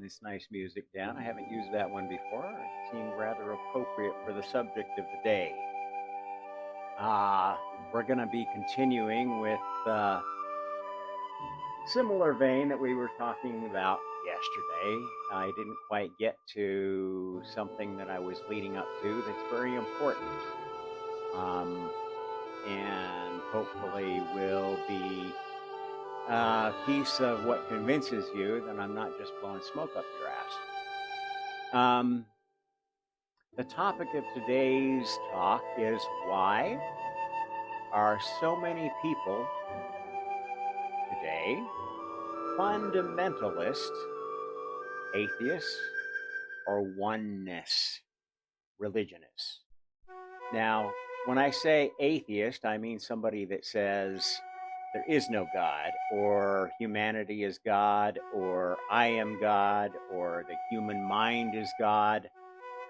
this nice music down. I haven't used that one before. It seemed rather appropriate for the subject of the day. We're going to be continuing with similar vein that we were talking about yesterday. I didn't quite get to something that I was leading up to that's very important. And hopefully will be a piece of what convinces you that I'm not just blowing smoke up your ass. The topic of today's talk is why are so many people today fundamentalist, atheists, or oneness religionists? Now, when I say atheist, I mean somebody that says there is no God, or humanity is God, or I am God, or the human mind is God,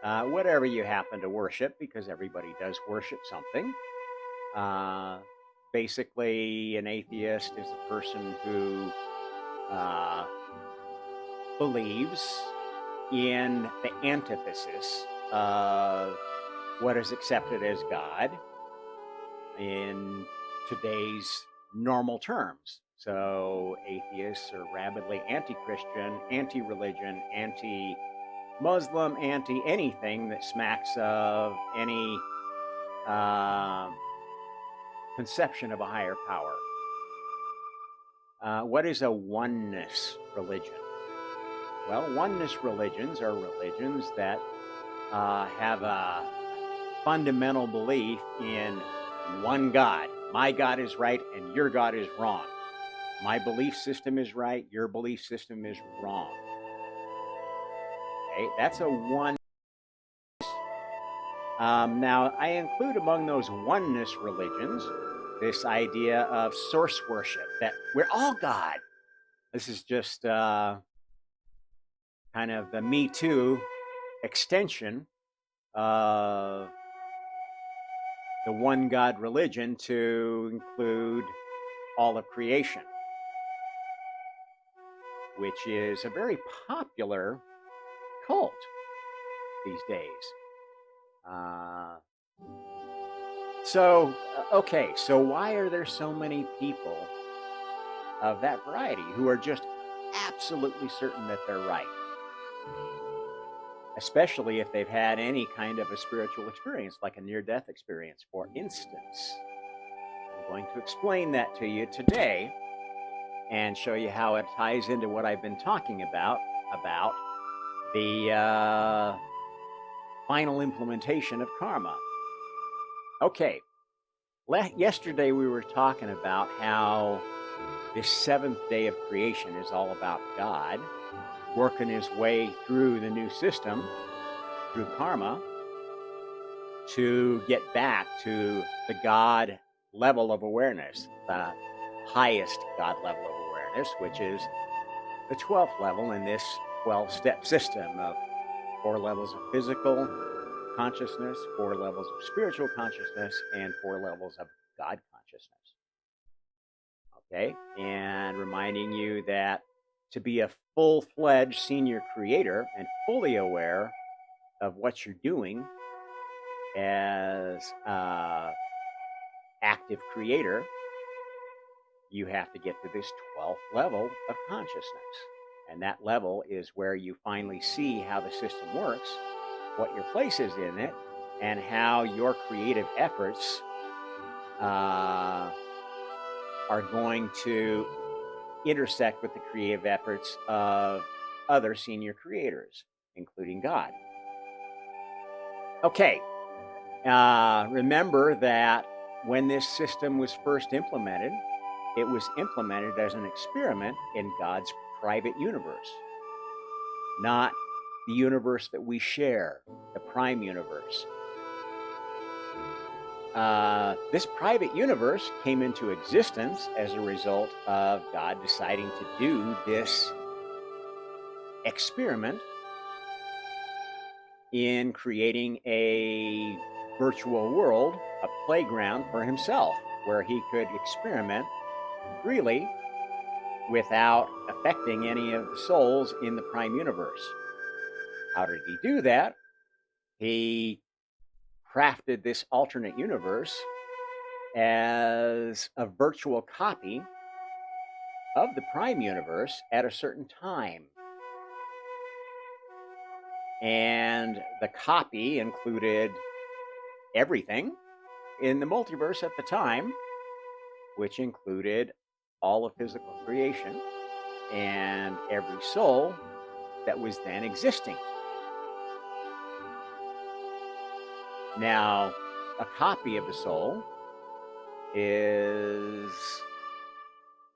whatever you happen to worship, because everybody does worship something. Basically, an atheist is a person who believes in the antithesis of what is accepted as God in today's normal terms. So atheists are rabidly anti-Christian, anti-religion, anti-Muslim, anti-anything that smacks of any conception of a higher power. What is a oneness religion? Well, oneness religions are religions that have a fundamental belief in one God. My God is right and your God is wrong. My belief system is right, your belief system is wrong. Okay, that's a one. Now, I include among those oneness religions this idea of source worship, that we're all God. This is just kind of the Me Too extension of the one God religion to include all of creation, which is a very popular cult these days. So why are there so many people of that variety who are just absolutely certain that they're right? Especially if they've had any kind of a spiritual experience, like a near-death experience, for instance. I'm going to explain that to you today and show you how it ties into what I've been talking about the final implementation of karma. Okay, yesterday we were talking about how this seventh day of creation is all about God working his way through the new system, through karma, to get back to the God level of awareness, the highest God level of awareness, which is the 12th level in this 12-step system of 4 levels of physical consciousness, 4 levels of spiritual consciousness, and 4 levels of God consciousness. Okay, and reminding you that to be a full-fledged senior creator and fully aware of what you're doing as an active creator, you have to get to this 12th level of consciousness. And that level is where you finally see how the system works, what your place is in it, and how your creative efforts are going to intersect with the creative efforts of other senior creators, including God. Okay, remember that when this system was first implemented, it was implemented as an experiment in God's private universe, not the universe that we share, the prime universe. This private universe came into existence as a result of God deciding to do this experiment in creating a virtual world, a playground for himself, where he could experiment freely without affecting any of the souls in the prime universe. How did he do that? He crafted this alternate universe as a virtual copy of the prime universe at a certain time. And the copy included everything in the multiverse at the time, which included all of physical creation and every soul that was then existing. Now, a copy of a soul is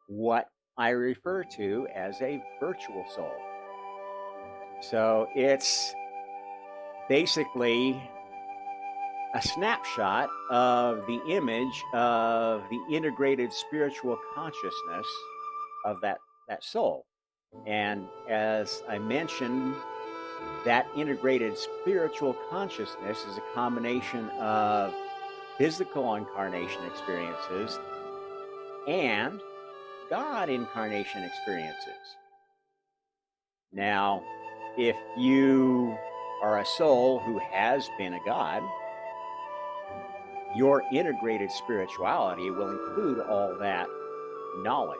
what I refer to as a virtual soul. So it's basically a snapshot of the image of the integrated spiritual consciousness of that soul. And as I mentioned, that integrated spiritual consciousness is a combination of physical incarnation experiences and God incarnation experiences. Now, if you are a soul who has been a God, your integrated spirituality will include all that knowledge.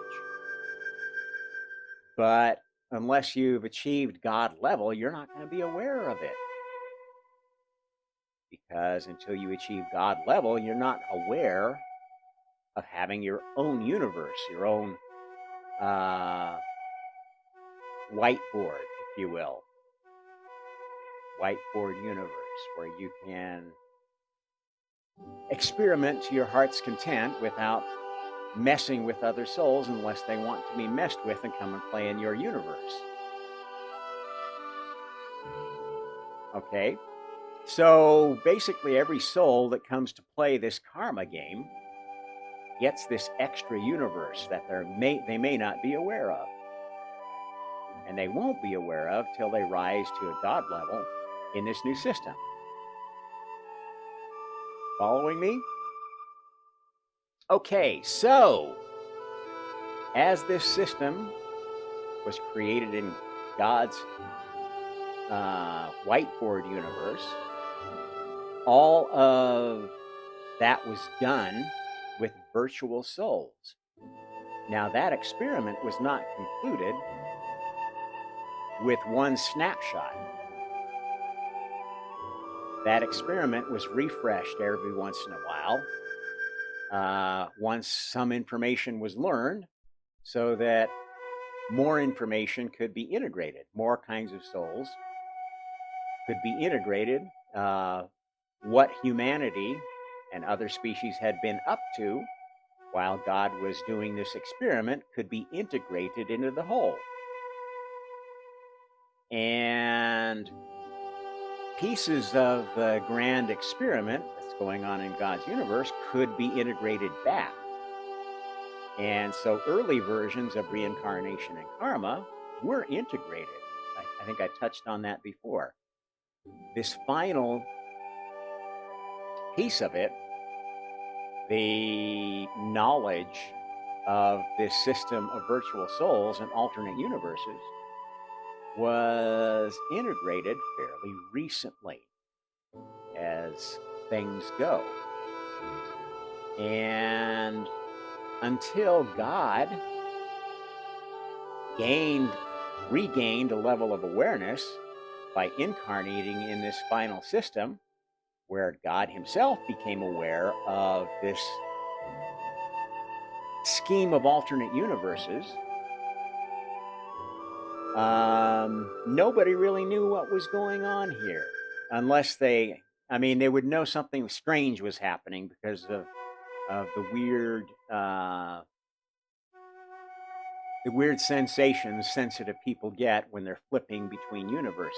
But unless you've achieved God level, you're not going to be aware of it. Because until you achieve God level, you're not aware of having your own universe, your own whiteboard, if you will. Whiteboard universe where you can experiment to your heart's content without messing with other souls unless they want to be messed with and come and play in your universe. Okay? So basically every soul that comes to play this karma game gets this extra universe that they may not be aware of. And they won't be aware of till they rise to a God level in this new system. Following me? Okay, so as this system was created in God's whiteboard universe, all of that was done with virtual souls. Now, that experiment was not concluded with one snapshot. That experiment was refreshed every once in a while, once some information was learned, so that more information could be integrated, more kinds of souls could be integrated. What humanity and other species had been up to while God was doing this experiment could be integrated into the whole. And pieces of the grand experiment that's going on in God's universe could be integrated back. And so early versions of reincarnation and karma were integrated. I think I touched on that before. This final piece of it, the knowledge of this system of virtual souls and alternate universes, was integrated fairly recently as things go. And until God regained a level of awareness by incarnating in this final system, where God himself became aware of this scheme of alternate universes, nobody really knew what was going on here, unless they would know something strange was happening because of the weird sensations sensitive people get when they're flipping between universes.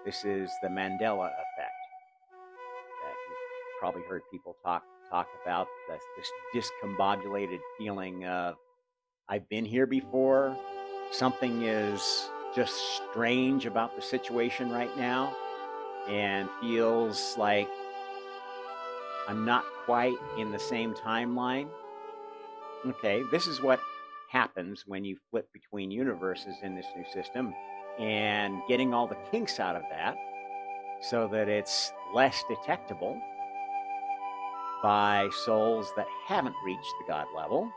This is the Mandela Effect that you've probably heard people talk about, this discombobulated feeling of, I've been here before, something is just strange about the situation right now, and feels like I'm not quite in the same timeline. Okay, this is what happens when you flip between universes in this new system, and getting all the kinks out of that so that it's less detectable by souls that haven't reached the God level.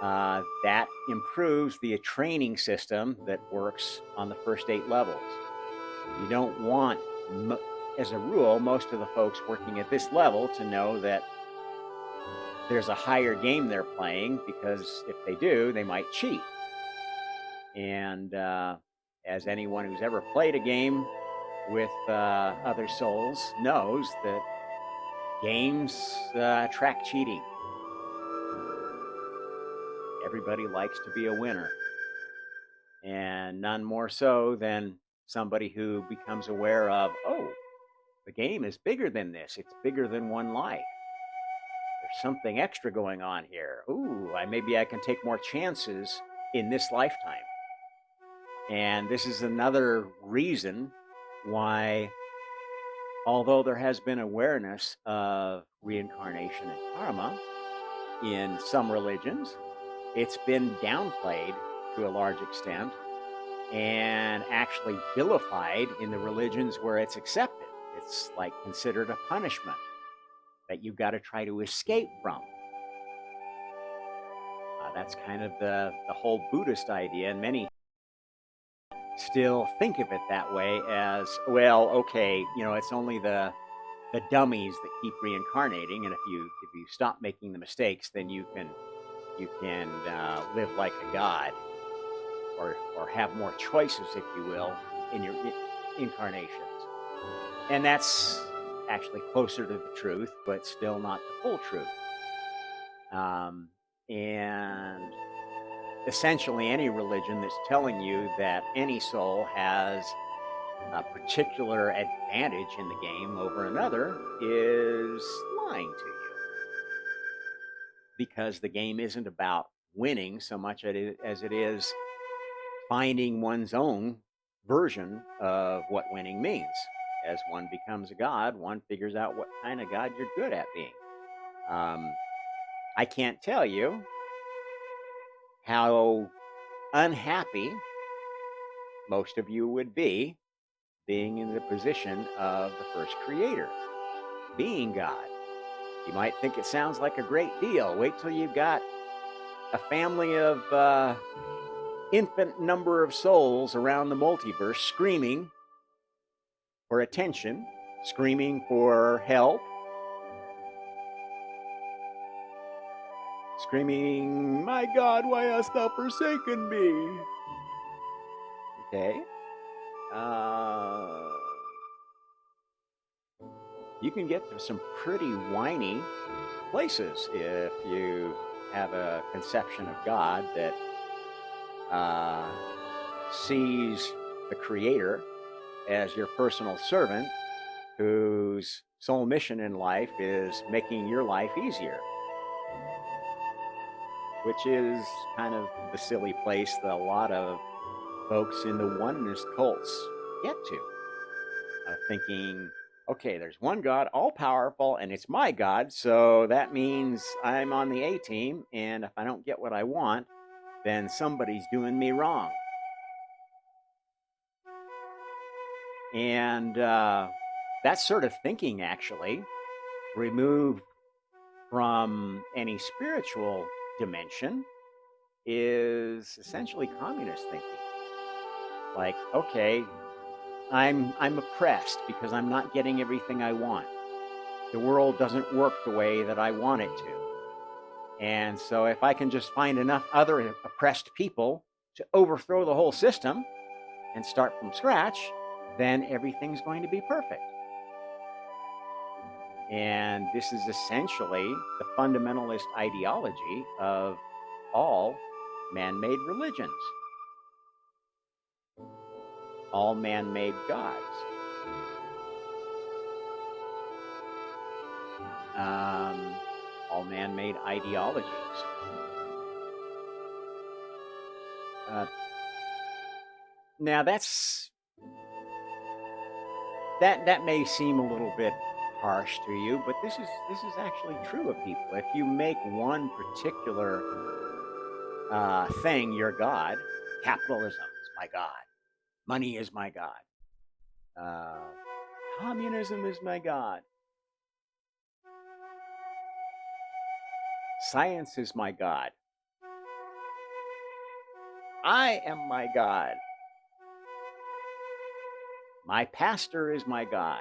That improves the training system that works on the first 8 levels. You don't want, as a rule, most of the folks working at this level to know that there's a higher game they're playing, because if they do, they might cheat. And as anyone who's ever played a game with other souls knows, that games attract cheating. Everybody likes to be a winner, and none more so than somebody who becomes aware of, oh, the game is bigger than this. It's bigger than one life. There's something extra going on here. Ooh, maybe I can take more chances in this lifetime. And this is another reason why, although there has been awareness of reincarnation and karma in some religions, it's been downplayed to a large extent and actually vilified in the religions where it's accepted. It's like considered a punishment that you've got to try to escape from. That's kind of the whole Buddhist idea, and many still think of it that way, as, well, okay, it's only the dummies that keep reincarnating, and if you stop making the mistakes, then you can live like a god, or have more choices, if you will, in your incarnations. And that's actually closer to the truth, but still not the full truth. And essentially, any religion that's telling you that any soul has a particular advantage in the game over another is lying to you, because the game isn't about winning so much as it is finding one's own version of what winning means. As one becomes a god, one figures out what kind of god you're good at being. I can't tell you how unhappy most of you would be being in the position of the first creator, being God. You might think it sounds like a great deal. Wait till you've got a family of infinite number of souls around the multiverse screaming for attention, screaming for help, screaming, "My God, why hast thou forsaken me?" Okay. You can get to some pretty whiny places if you have a conception of God that sees the creator as your personal servant, whose sole mission in life is making your life easier, which is kind of the silly place that a lot of folks in the oneness cults get to, thinking, okay, there's one God, all powerful, and it's my God, so that means I'm on the A team, and if I don't get what I want, then somebody's doing me wrong. And that sort of thinking, actually, removed from any spiritual dimension, is essentially communist thinking. Like, okay, I'm oppressed because I'm not getting everything I want. The world doesn't work the way that I want it to. And so if I can just find enough other oppressed people to overthrow the whole system and start from scratch, then everything's going to be perfect. And this is essentially the fundamentalist ideology of all man-made religions, all man-made gods. All man-made ideologies. Now that may seem a little bit harsh to you, but this is actually true of people. If you make one particular thing your God. Capitalism is my God. Money is my God. Communism is my God. Science is my God. I am my God. My pastor is my God.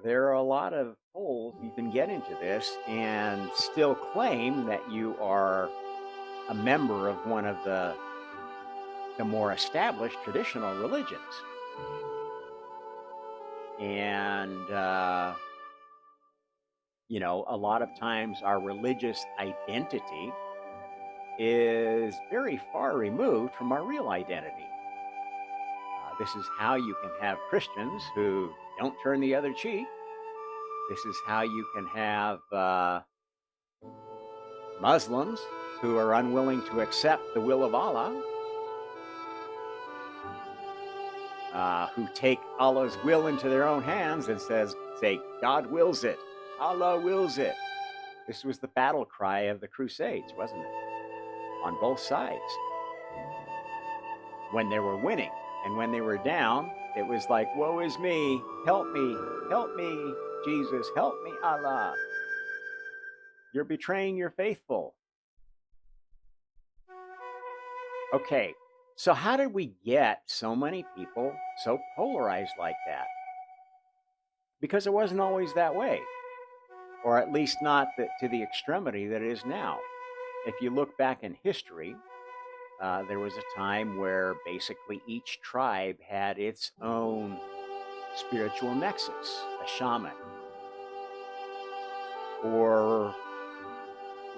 There are a lot of holes you can get into this and still claim that you are a member of one of the more established traditional religions. And, a lot of times our religious identity is very far removed from our real identity. This is how you can have Christians who don't turn the other cheek. This is how you can have Muslims who are unwilling to accept the will of Allah, who take Allah's will into their own hands and say, God wills it, Allah wills it. This was the battle cry of the Crusades, wasn't it? On both sides. When they were winning and when they were down, it was like, woe is me, help me, Jesus, help me, Allah. You're betraying your faithful. Okay, so how did we get so many people so polarized like that? Because it wasn't always that way, or at least not to the extremity that it is now. If you look back in history, there was a time where basically each tribe had its own spiritual nexus, a shaman. Or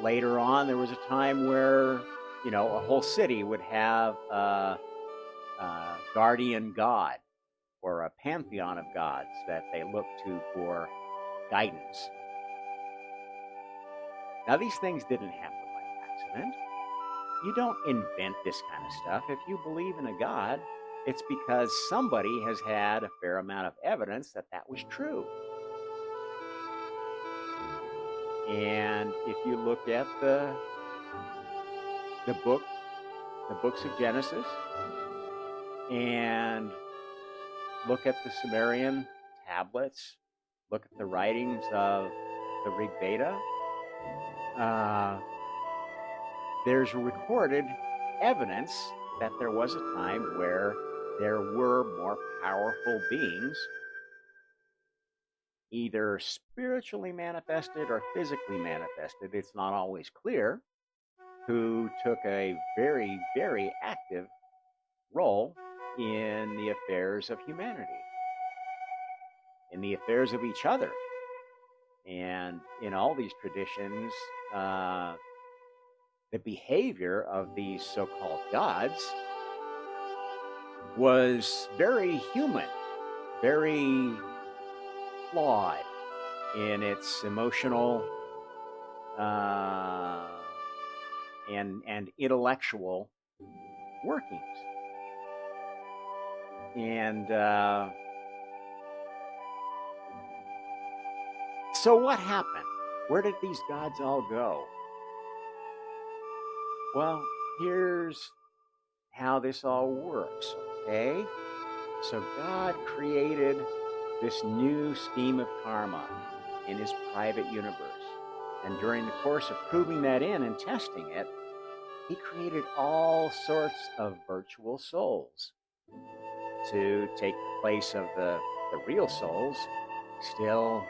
later on, there was a time where, a whole city would have a guardian god or a pantheon of gods that they looked to for guidance. Now, these things didn't happen by accident. You don't invent this kind of stuff. If you believe in a God, it's because somebody has had a fair amount of evidence that that was true. And if you look at the books of Genesis, and look at the Sumerian tablets, look at the writings of the Rig Veda, there's recorded evidence that there was a time where there were more powerful beings, either spiritually manifested or physically manifested, it's not always clear, who took a very, very active role in the affairs of humanity, in the affairs of each other. And in all these traditions, the behavior of these so-called gods was very human, very flawed in its emotional and intellectual workings. And so what happened? Where did these gods all go? Well, here's how this all works, okay? So God created this new scheme of karma in his private universe. And during the course of proving that in and testing it, he created all sorts of virtual souls to take the place of the real souls, still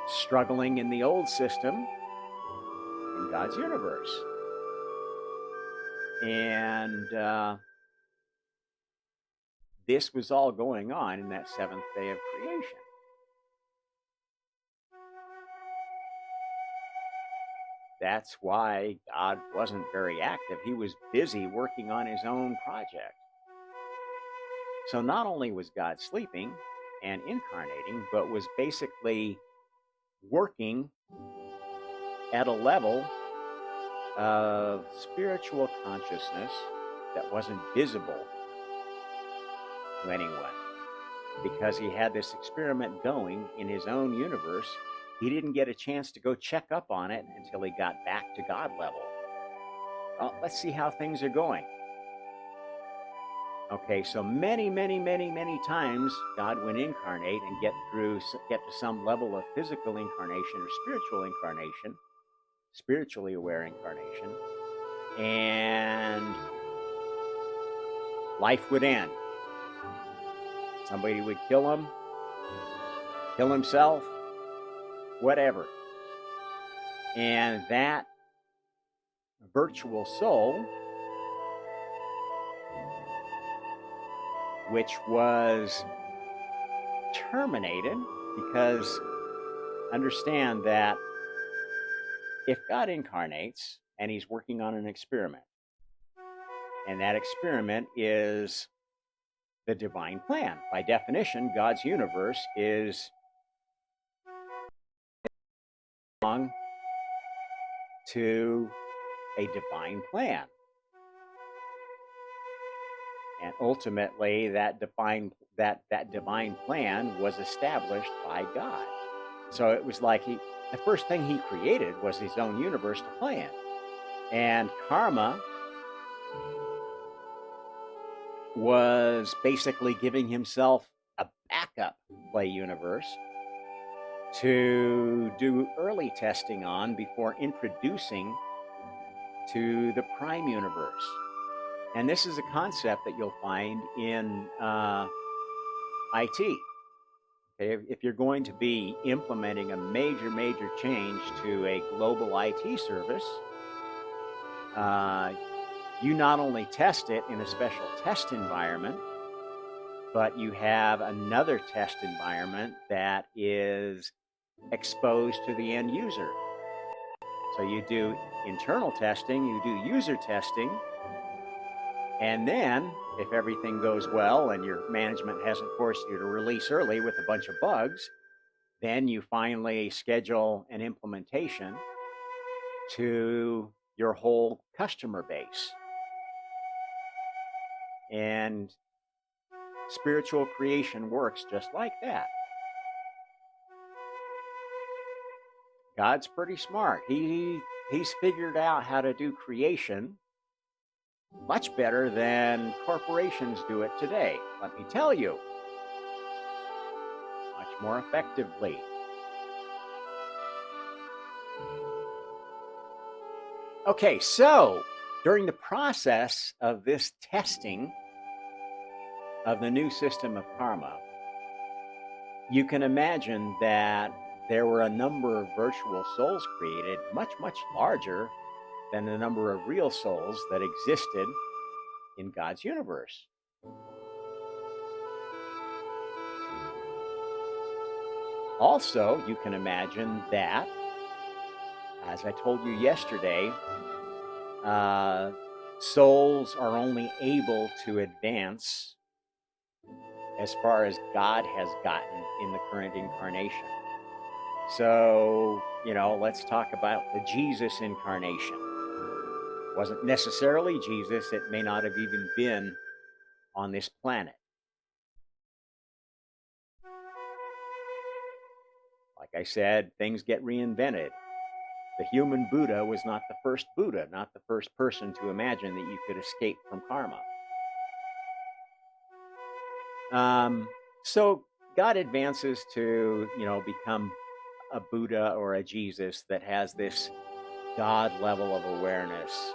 struggling in the old system in God's universe. And this was all going on in that seventh day of creation. That's why God wasn't very active. He was busy working on his own project. So not only was God sleeping and incarnating, but was basically working at a level of spiritual consciousness that wasn't visible to anyone, because he had this experiment going in his own universe. He didn't get a chance to go check up on it until he got back to God level. Well, let's see how things are going. Okay, so many, many, many, many times God would incarnate and get to some level of physical incarnation or spiritual incarnation, spiritually aware incarnation, and life would end. Somebody would kill him, kill himself, whatever. And that virtual soul, which was terminated, because understand that if God incarnates and he's working on an experiment, and that experiment is the divine plan. By definition, God's universe is belong to a divine plan. And ultimately, that divine plan was established by God. So it was like the first thing he created was his own universe to play in. And karma was basically giving himself a backup play universe to do early testing on before introducing to the prime universe. And this is a concept that you'll find in IT. Okay, if you're going to be implementing a major change to a global IT service, you not only test it in a special test environment, but you have another test environment that is exposed to the end user. So you do internal testing, you do user testing, and then if everything goes well and your management hasn't forced you to release early with a bunch of bugs, then you finally schedule an implementation to your whole customer base. And spiritual creation works just like that. God's pretty smart. He's figured out how to do creation much better than corporations do it today. Let me tell you, much more effectively. Okay, so during the process of this testing of the new system of karma, you can imagine that there were a number of virtual souls created, much larger than the number of real souls that existed in God's universe. Also, you can imagine that, as I told you yesterday, souls are only able to advance as far as God has gotten in the current incarnation. So, let's talk about the Jesus incarnation. It wasn't necessarily Jesus. It may not have even been on this planet. Like I said, things get reinvented. The human Buddha was not the first Buddha, not the first person to imagine that you could escape from karma. So God advances to, become a Buddha or a Jesus that has this God level of awareness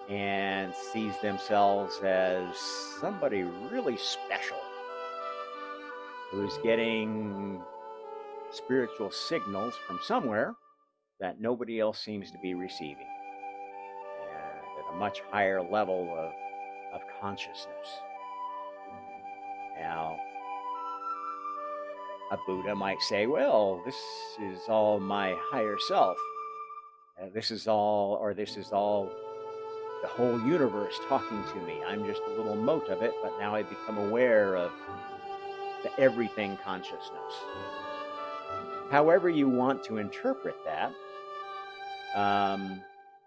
and sees themselves as somebody really special who's getting spiritual signals from somewhere that nobody else seems to be receiving, and at a much higher level of consciousness. Now, a Buddha might say, well, this is all my higher self. This is all the whole universe talking to me. I'm just a little mote of it, but now I've become aware of the everything consciousness. However you want to interpret that,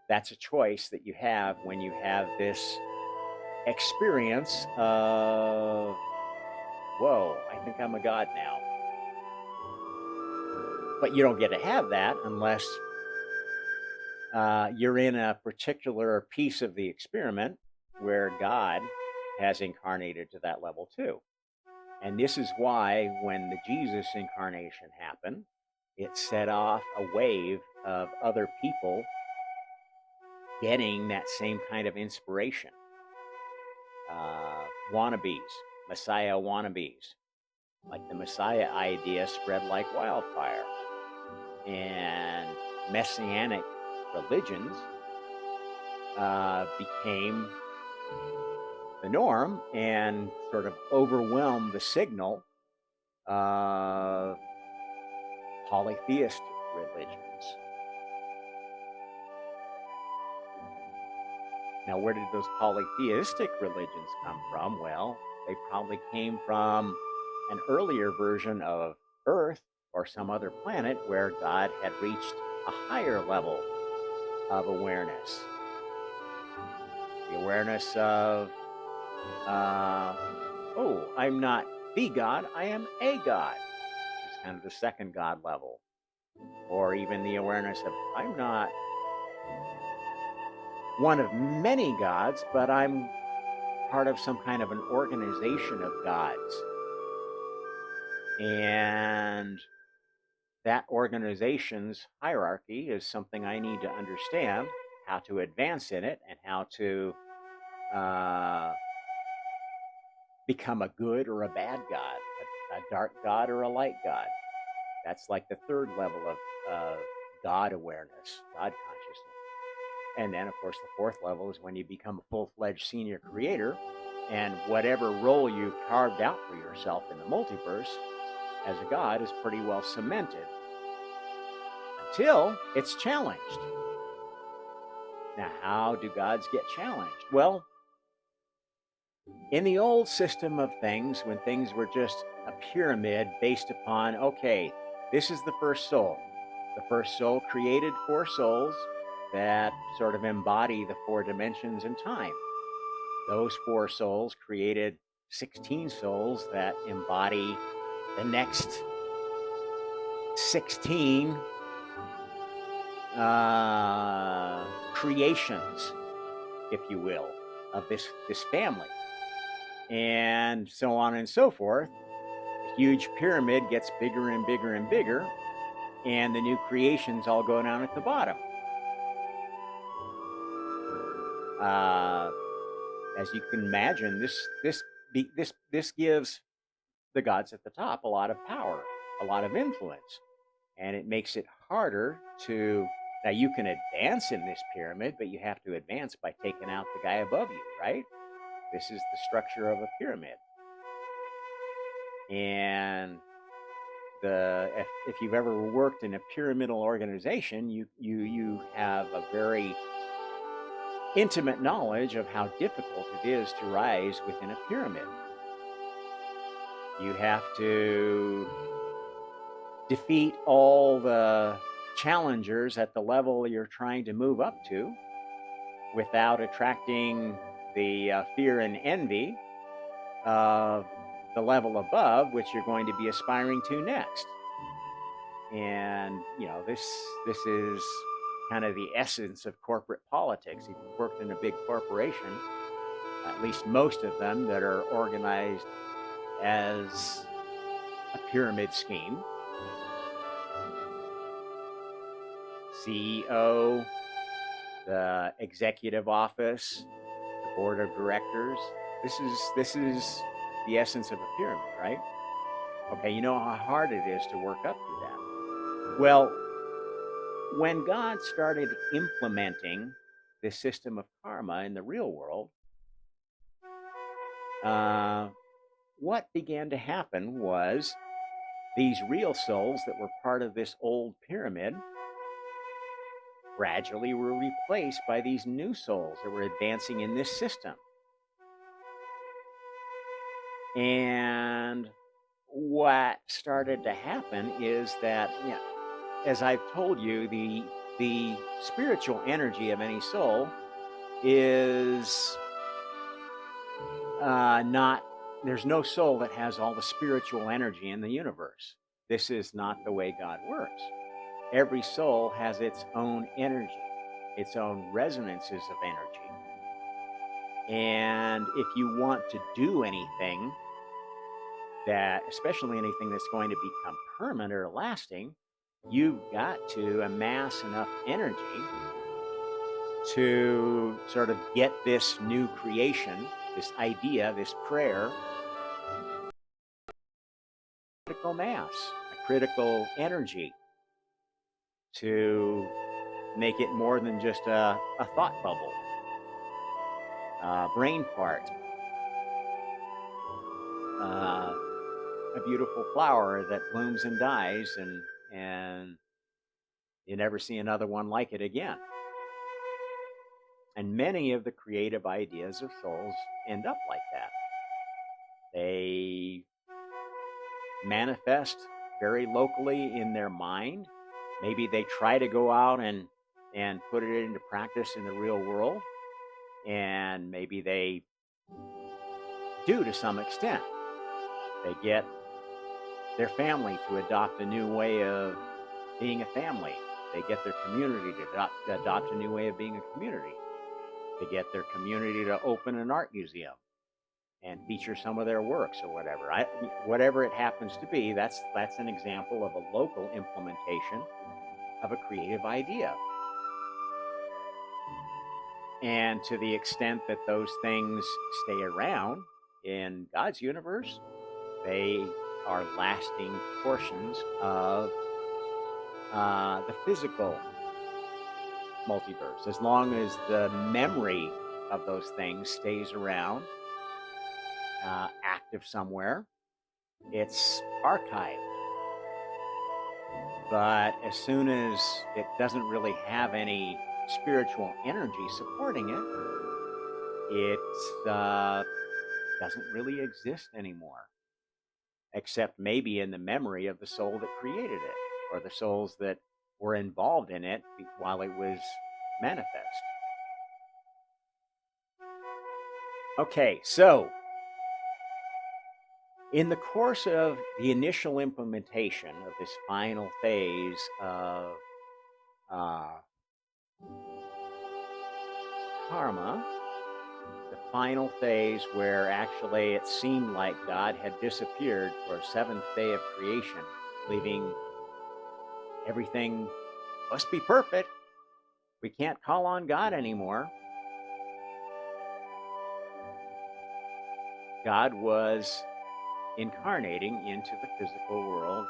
that's a choice that you have when you have this experience of, whoa, I think I'm a god now. But you don't get to have that unless you're in a particular piece of the experiment where God has incarnated to that level too. And this is why when the Jesus incarnation happened, it set off a wave of other people getting that same kind of inspiration. Wannabes, Messiah wannabes. Like the Messiah idea spread like wildfire. And messianic religions became the norm and sort of overwhelmed the signal of polytheistic religions. Now, where did those polytheistic religions come from? Well, they probably came from an earlier version of Earth or some other planet where God had reached a higher level of awareness. The awareness of, oh, I'm not the God, I am a God. It's kind of the second God level. Or even the awareness of, I'm not one of many gods, but I'm part of some kind of an organization of gods. And that organization's hierarchy is something I need to understand how to advance in it and how to become a good or a bad god, a dark god or a light god. That's like the third level of God awareness, God consciousness. And then, of course, the fourth level is when you become a full-fledged senior creator, and whatever role you've carved out for yourself in the multiverse as a god is pretty well cemented until it's challenged. Now, how do gods get challenged? Well, in the old system of things, when things were just a pyramid based upon, okay, this is the first soul. The first soul created 4 souls that sort of embody the 4 dimensions in time. Those 4 souls created 16 souls that embody the next 16 creations, if you will, of this family. And so on and so forth. The huge pyramid gets bigger and bigger and bigger, and the new creations all go down at the bottom. As you can imagine, this gives the gods at the top a lot of power, a lot of influence, and it makes it harder to. Now, you can advance in this pyramid, but you have to advance by taking out the guy above you, right? This is the structure of a pyramid. And if you've ever worked in a pyramidal organization, you have a very intimate knowledge of how difficult it is to rise within a pyramid. You have to defeat all the challengers at the level you're trying to move up to without attracting the fear and envy of the level above, which you're going to be aspiring to next. And, this is kind of the essence of corporate politics. If you've worked in a big corporation, at least most of them that are organized as a pyramid scheme, CEO, the executive office, the board of directors. This is the essence of a pyramid, right? Okay, you know how hard it is to work up through that. Well, when God started implementing this system of karma in the real world, what began to happen was these real souls that were part of this old pyramid gradually were replaced by these new souls that were advancing in this system. And what started to happen is that, as I've told you, the spiritual energy of any soul is not, there's no soul that has all the spiritual energy in the universe. This is not the way God works. Every soul has its own energy. its own resonances of energy. And if you want to do anything that, especially anything that's going to become permanent or lasting, you've got to amass enough energy to sort of get this new creation, this idea, this prayer, critical mass, a critical energy to make it more than just a thought bubble, a brain fart, a beautiful flower that blooms and dies, and you never see another one like it again. And many of the creative ideas of souls end up like that. They manifest very locally in their mind. Maybe they try to go out and put it into practice in the real world, and maybe they do to some extent. They get their family to adopt a new way of being a family. They get their community to adopt a new way of being a community. They get their community to open an art museum and feature some of their works or whatever. Whatever it happens to be, that's an example of a local implementation of a creative idea. And to the extent that those things stay around in God's universe, they are lasting portions of the physical multiverse. As long as the memory of those things stays around, active somewhere, it's archived. But as soon as it doesn't really have any spiritual energy supporting it, it doesn't really exist anymore, except maybe in the memory of the soul that created it, or the souls that were involved in it while it was manifest. Okay, so in the course of the initial implementation of this final phase of karma, the final phase where actually it seemed like God had disappeared for a seventh day of creation, leaving everything must be perfect. We can't call on God anymore. God was incarnating into the physical world,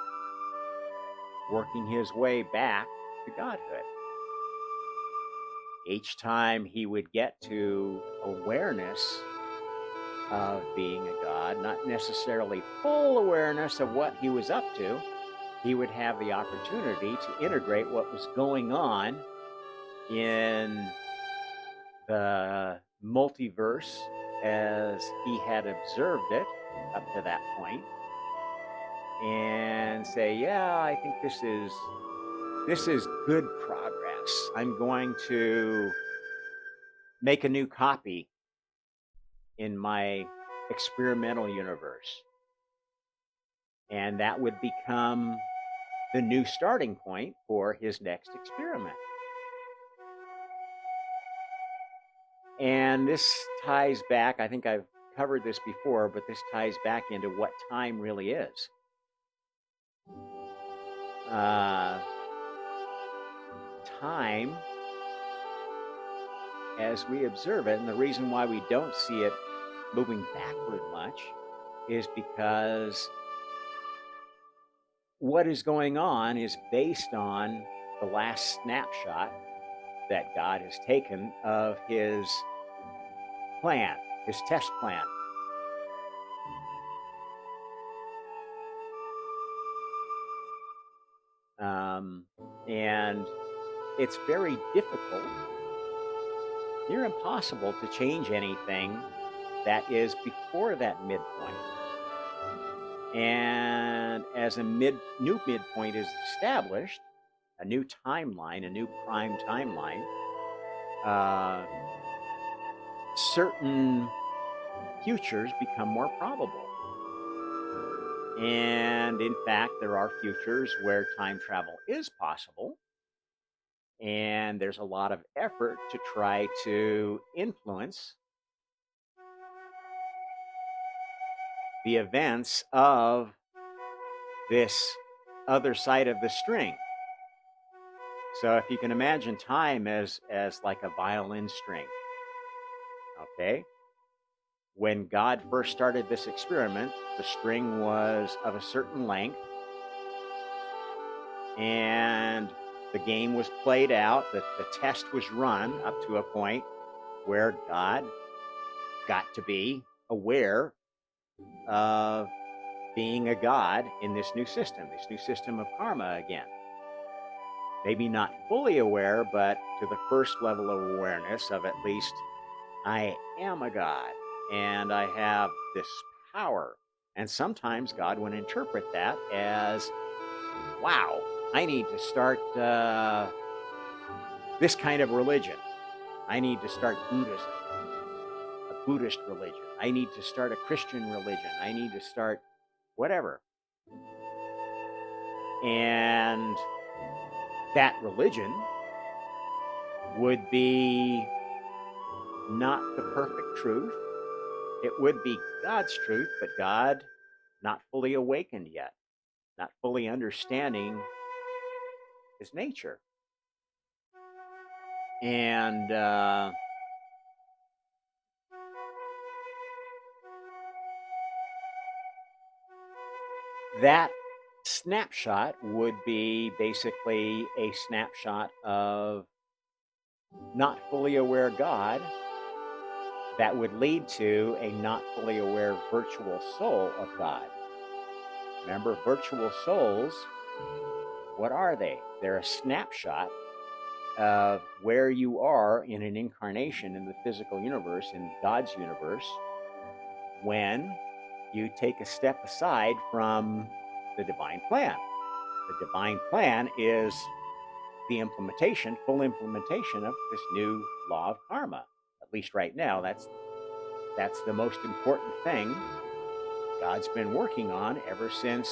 working his way back to godhood. Each time he would get to awareness of being a god, not necessarily full awareness of what he was up to, he would have the opportunity to integrate what was going on in the multiverse as he had observed it up to that point, and say, yeah, I think this is good progress. I'm going to make a new copy in my experimental universe. And that would become the new starting point for his next experiment. And this ties back, I think I've covered this before, but this ties back into what time really is. Time, as we observe it, and the reason why we don't see it moving backward much is because what is going on is based on the last snapshot that God has taken of his plan, his test plan. And it's very difficult, near impossible, to change anything that is before that midpoint. And as a new midpoint is established, a new timeline, a new prime timeline, certain futures become more probable. And in fact, there are futures where time travel is possible. And there's a lot of effort to try to influence the events of this other side of the string. So if you can imagine time as like a violin string, okay? When God first started this experiment, the string was of a certain length, and the game was played out, the test was run up to a point where God got to be aware of being a God in this new system of karma again. Maybe not fully aware, but to the first level of awareness of at least, I am a God and I have this power. And sometimes God would interpret that as, wow, I need to start this kind of religion. I need to start Buddhism, a Buddhist religion. I need to start a Christian religion. I need to start whatever. And that religion would be not the perfect truth. It would be God's truth, but God not fully awakened yet, not fully understanding his nature. And that snapshot would be basically a snapshot of not fully aware God that would lead to a not fully aware virtual soul of God. Remember, virtual souls, what are they? They're a snapshot of where you are in an incarnation in the physical universe, in God's universe, when you take a step aside from the divine plan. The divine plan is the implementation, full implementation of this new law of karma. At least right now, that's the most important thing God's been working on ever since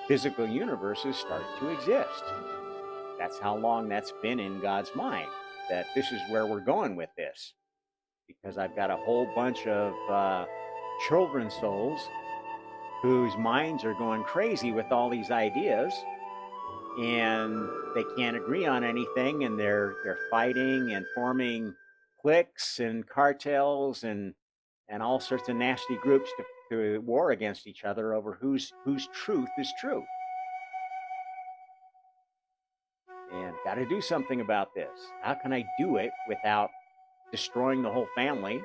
physical universes started to exist. That's how long that's been in God's mind, that this is where we're going with this. Because I've got a whole bunch of children souls whose minds are going crazy with all these ideas, and they can't agree on anything, and they're fighting and forming cliques and cartels and all sorts of nasty groups to war against each other over whose truth is true. And got to do something about this. How can I do it without destroying the whole family,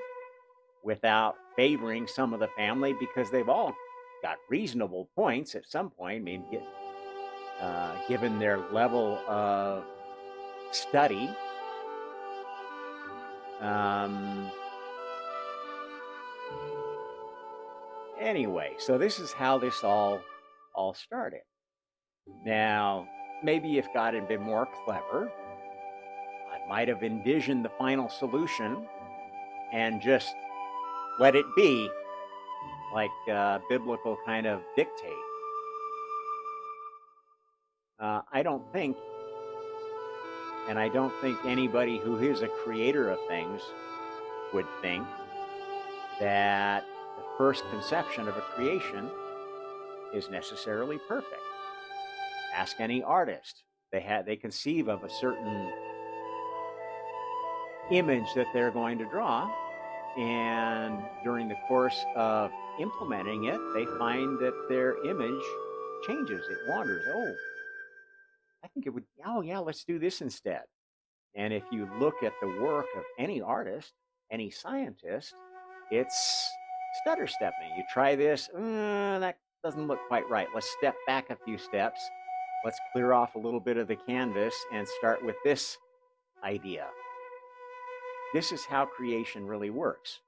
without favoring some of the family, because they've all got reasonable points at some point, maybe given their level of study. Anyway, so this is how this all started. Now, maybe if God had been more clever, I might have envisioned the final solution and just let it be, like biblical kind of dictate. I don't think anybody who is a creator of things would think that the first conception of a creation is necessarily perfect. Ask any artist. They conceive of a certain image that they're going to draw, and during the course of implementing it, they find that their image changes. It wanders. Oh, I think it would, oh yeah, let's do this instead. And if you look at the work of any artist, any scientist, it's stutter stepping. You try this, that doesn't look quite right. Let's step back a few steps. Let's clear off a little bit of the canvas and start with this idea. This is how creation really works.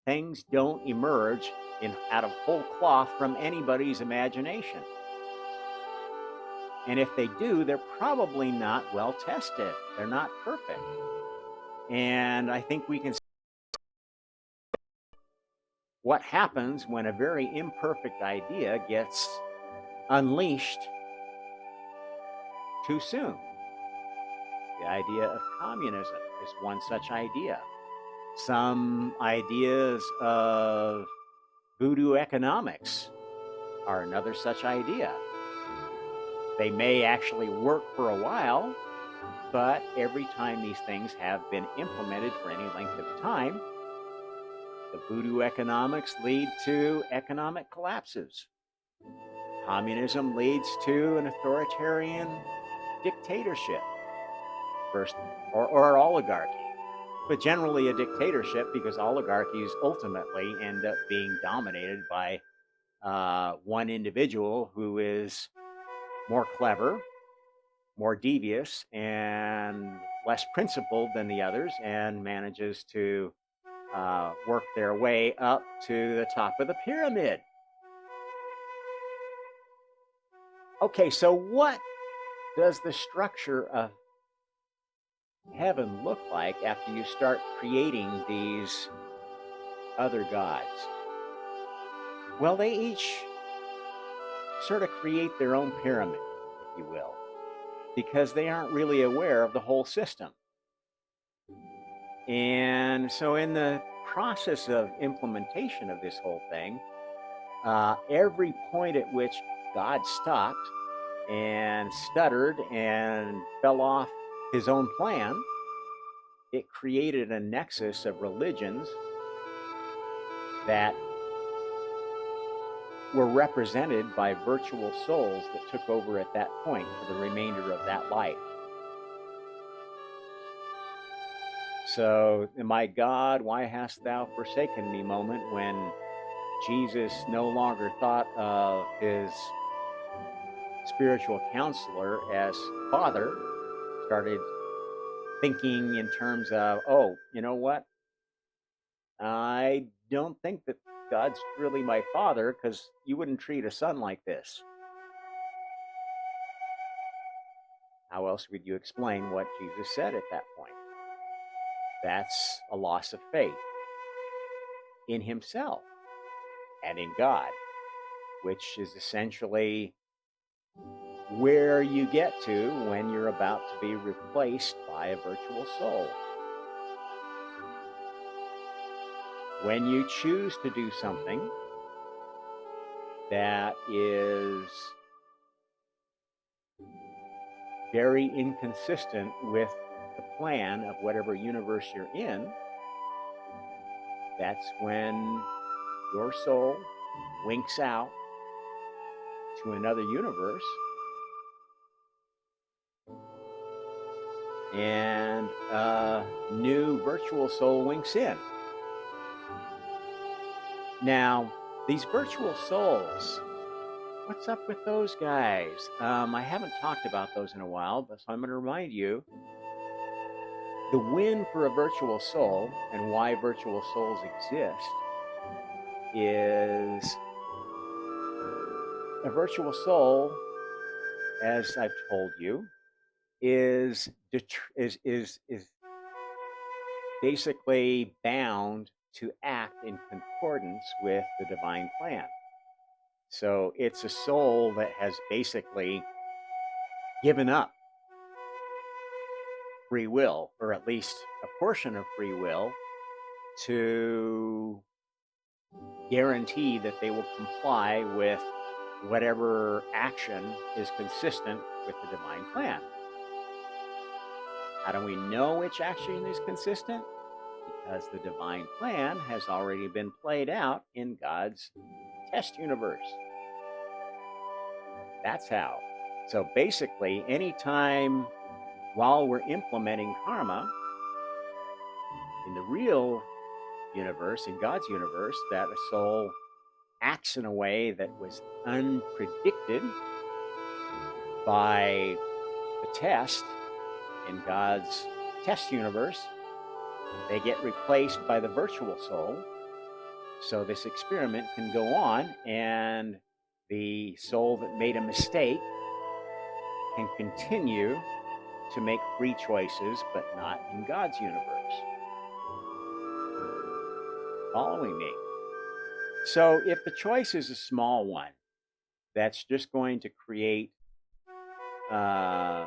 Things don't emerge out of whole cloth from anybody's imagination. And if they do, they're probably not well tested. They're not perfect. And I think we can see what happens when a very imperfect idea gets unleashed too soon. The idea of communism is one such idea. Some ideas of voodoo economics are another such idea. They may actually work for a while, but every time these things have been implemented for any length of time, the voodoo economics lead to economic collapses. Communism leads to an authoritarian dictatorship, first, or oligarchy, but generally a dictatorship, because oligarchies ultimately end up being dominated by one individual who is more clever, more devious, and less principled than the others, and manages to work their way up to the top of the pyramid. Okay, so what does the structure of heaven look like after you start creating these other gods? Well, they each sort of create their own pyramid, if you will, because they aren't really aware of the whole system. And so in the process of implementation of this whole thing, every point at which God stopped and stuttered and fell off his own plan, it created a nexus of religions that were represented by virtual souls that took over at that point for the remainder of that life. So, my God, why hast thou forsaken me moment when Jesus no longer thought of his spiritual counselor as Father, started thinking in terms of, oh, you know what? I don't think that God's really my Father, because you wouldn't treat a son like this. How else would you explain what Jesus said at that point? That's a loss of faith in himself and in God, which is essentially where you get to when you're about to be replaced by a virtual soul. When you choose to do something that is very inconsistent with the plan of whatever universe you're in, that's when your soul winks out to another universe and a new virtual soul winks in. Now, these virtual souls, what's up with those guys? I haven't talked about those in a while, but so I'm going to remind you, the win for a virtual soul and why virtual souls exist is a virtual soul, as I've told you, is basically bound to act in concordance with the divine plan. So it's a soul that has basically given up free will, or at least a portion of free will, to guarantee that they will comply with whatever action is consistent with the divine plan. How do we know which action is consistent? Because the divine plan has already been played out in God's test universe. That's how. So basically, anytime while we're implementing karma in the real universe, in God's universe, that a soul acts in a way that was unpredicted by the test in God's test universe, they get replaced by the virtual soul. So this experiment can go on, and the soul that made a mistake can continue to make free choices, but not in God's universe. Following me? So if the choice is a small one, that's just going to create a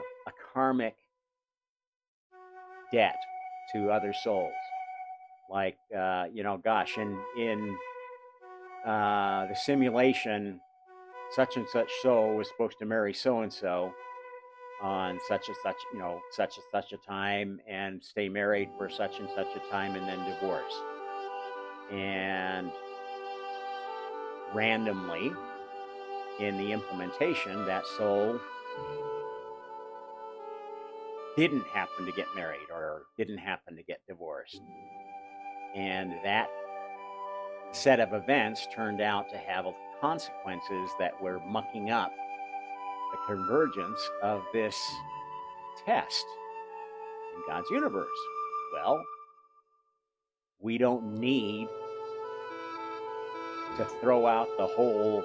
karmic debt to other souls. Like, gosh, in the simulation, such and such soul was supposed to marry so and so on such and such a time and stay married for such and such a time and then divorce. And randomly in the implementation, that soul didn't happen to get married or didn't happen to get divorced. And that set of events turned out to have consequences that were mucking up the convergence of this test in God's universe. Well, we don't need to throw out the whole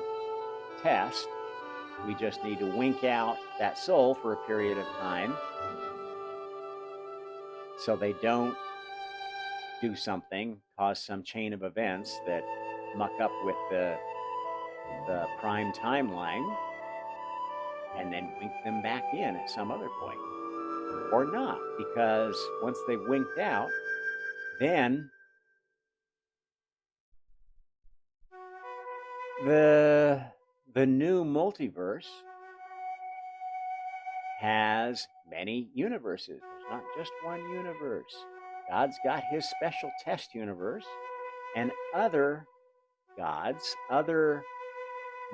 test. We just need to wink out that soul for a period of time so they don't do something, cause some chain of events that muck up with the prime timeline, and then wink them back in at some other point. Or not, because once they've winked out, then the new multiverse has many universes. There's not just one universe. God's got his special test universe, and other gods, other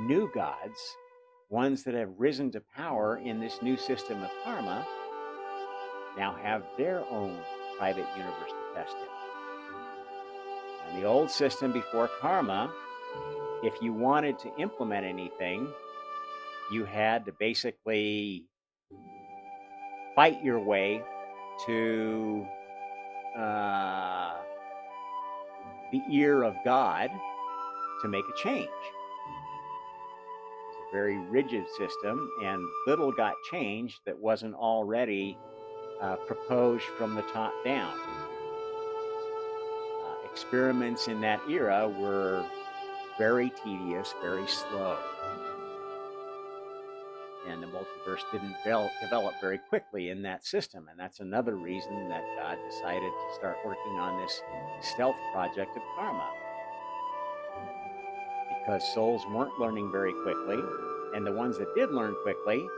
new gods, ones that have risen to power in this new system of karma, now have their own private universe to test it. And the old system before karma, if you wanted to implement anything, you had to basically fight your way to the ear of God to make a change. It's a very rigid system, and little got changed that wasn't already proposed from the top down. Experiments in that era were very tedious, very slow. And the multiverse didn't develop very quickly in that system. And that's another reason that God decided to start working on this stealth project of karma. Because souls weren't learning very quickly, and the ones that did learn quickly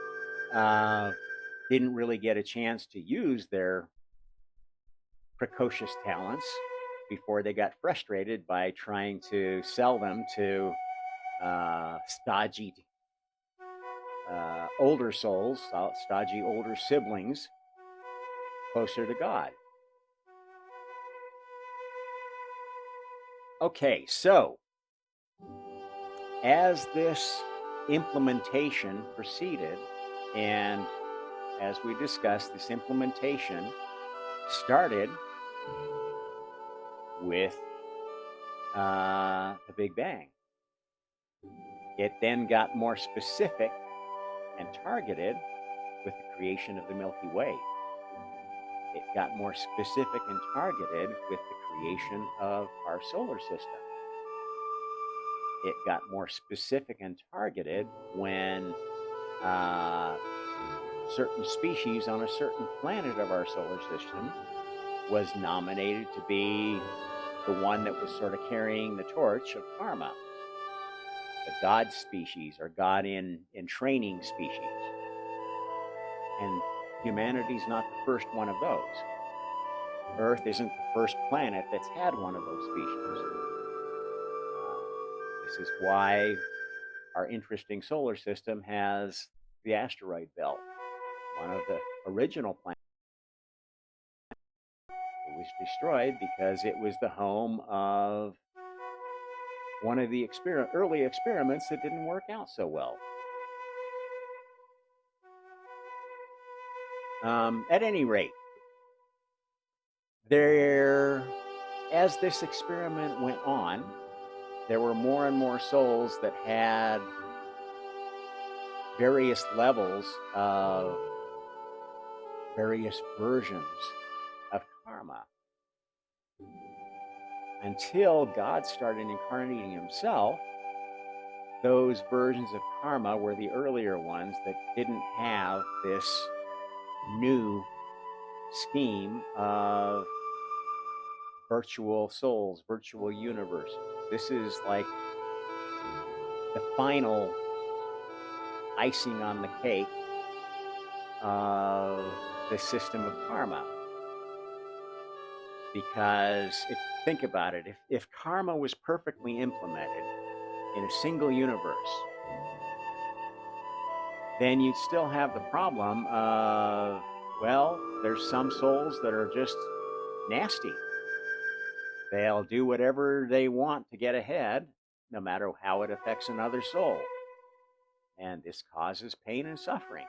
didn't really get a chance to use their precocious talents before they got frustrated by trying to sell them to stodgy older souls, stodgy older siblings closer to God. Okay, so as this implementation proceeded, and as we discussed, this implementation started with the Big Bang. It then got more specific and targeted with the creation of the Milky Way. It got more specific and targeted with the creation of our solar system. It got more specific and targeted when certain species on a certain planet of our solar system was nominated to be the one that was sort of carrying the torch of karma. The God species, or God in training species. And humanity's not the first one of those. Earth isn't the first planet that's had one of those species. This is why our interesting solar system has the asteroid belt. One of the original planets was destroyed because it was the home of one of the early experiments that didn't work out so well. At any rate, as this experiment went on, there were more and more souls that had various levels of various versions of karma. Until God started incarnating himself, those versions of karma were the earlier ones that didn't have this new scheme of virtual souls, virtual universes. This is like the final icing on the cake of the system of karma. Because think about it, if karma was perfectly implemented in a single universe, then you'd still have the problem of, well, there's some souls that are just nasty. They'll do whatever they want to get ahead, no matter how it affects another soul. And this causes pain and suffering.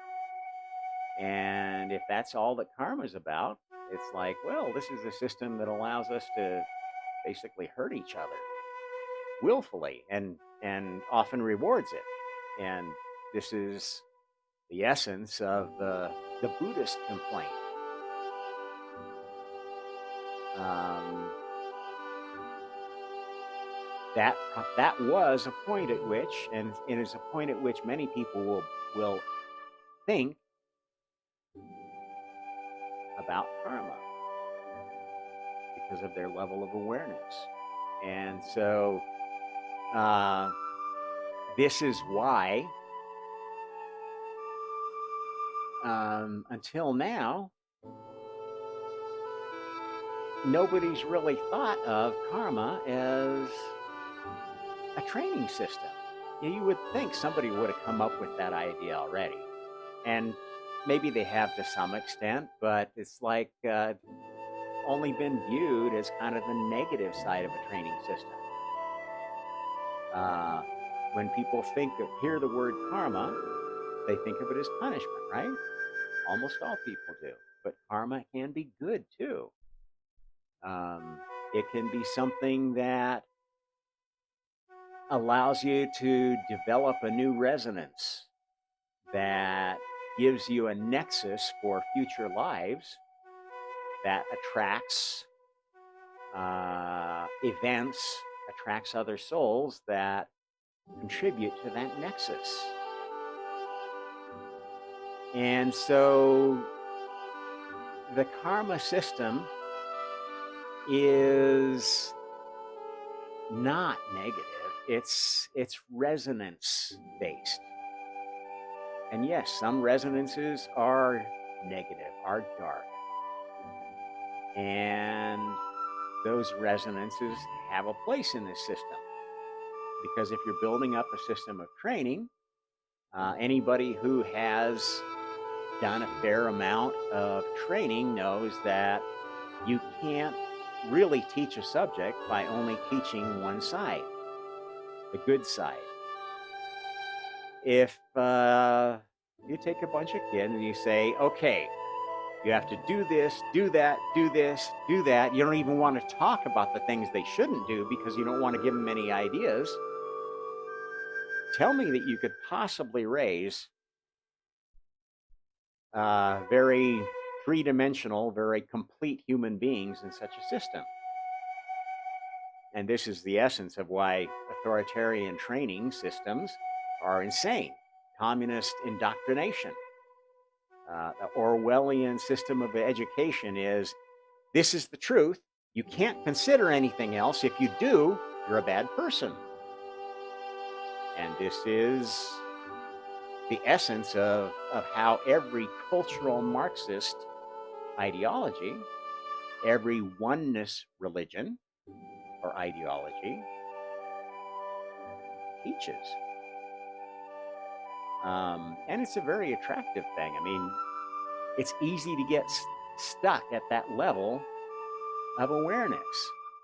And if that's all that karma is about, it's like, well, this is a system that allows us to basically hurt each other willfully and often rewards it. And this is the essence of the Buddhist complaint. That was a point at which, and it is a point at which many people will think about karma because of their level of awareness. And so this is why until now nobody's really thought of karma as a training system. You would think somebody would have come up with that idea already. And maybe they have to some extent, but it's like only been viewed as kind of the negative side of a training system. When people hear the word karma, they think of it as punishment, right? Almost all people do. But karma can be good too. It can be something that allows you to develop a new resonance that gives you a nexus for future lives that attracts events, attracts other souls that contribute to that nexus. And so the karma system is not negative. It's resonance based. And yes, some resonances are negative, are dark. And those resonances have a place in this system. Because if you're building up a system of training, anybody who has done a fair amount of training knows that you can't really teach a subject by only teaching one side, the good side. If you take a bunch of kids and you say, okay, you have to do this, do that, do this, do that. You don't even want to talk about the things they shouldn't do because you don't want to give them any ideas. Tell me that you could possibly raise very three-dimensional, very complete human beings in such a system. And this is the essence of why authoritarian training systems are insane. Communist indoctrination. The Orwellian system of education is, this is the truth. You can't consider anything else. If you do, you're a bad person. And this is the essence of how every cultural Marxist ideology, every oneness religion or ideology teaches. And it's a very attractive thing. I mean, it's easy to get stuck at that level of awareness.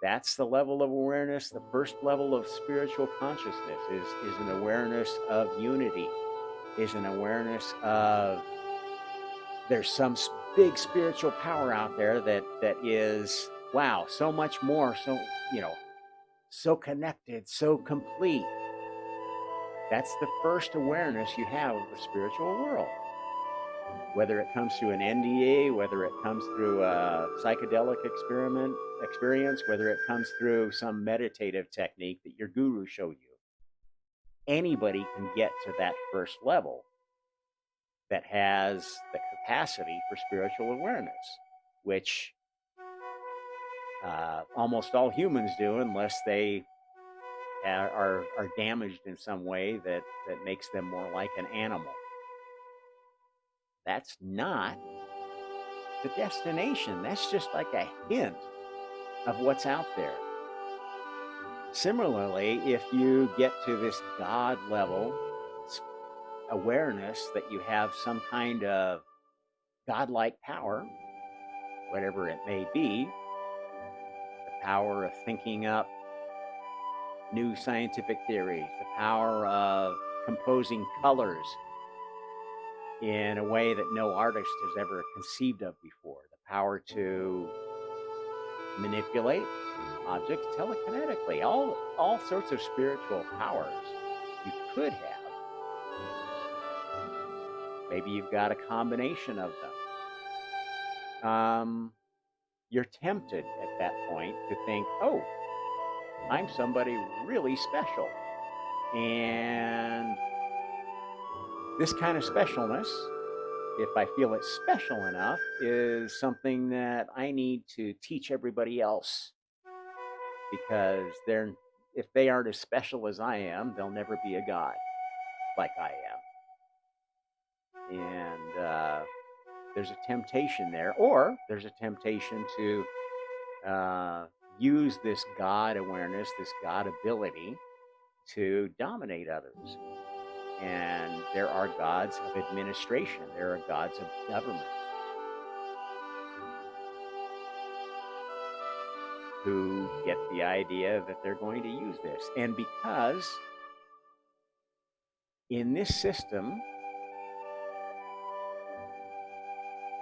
That's the level of awareness. The first level of spiritual consciousness is an awareness of unity, is an awareness of there's some big spiritual power out there that is, wow, so much more, so connected, so complete. That's the first awareness you have of the spiritual world. Whether it comes through an NDA, whether it comes through a psychedelic experience, whether it comes through some meditative technique that your guru showed you. Anybody can get to that first level that has the capacity for spiritual awareness. which almost all humans do, unless they are damaged in some way that makes them more like an animal. That's not the destination. That's just like a hint of what's out there. Similarly, if you get to this God level awareness that you have some kind of godlike power, whatever it may be, the power of thinking up new scientific theories, the power of composing colors in a way that no artist has ever conceived of before, the power to manipulate objects telekinetically, all sorts of spiritual powers you could have. Maybe you've got a combination of them. You're tempted at that point to think, oh, I'm somebody really special. And this kind of specialness, if I feel it's special enough, is something that I need to teach everybody else. Because if they aren't as special as I am, they'll never be a god like I am. And there's a temptation there, or there's a temptation to use this God awareness, this God ability to dominate others. And there are gods of administration, there are gods of government who get the idea that they're going to use this. And because in this system,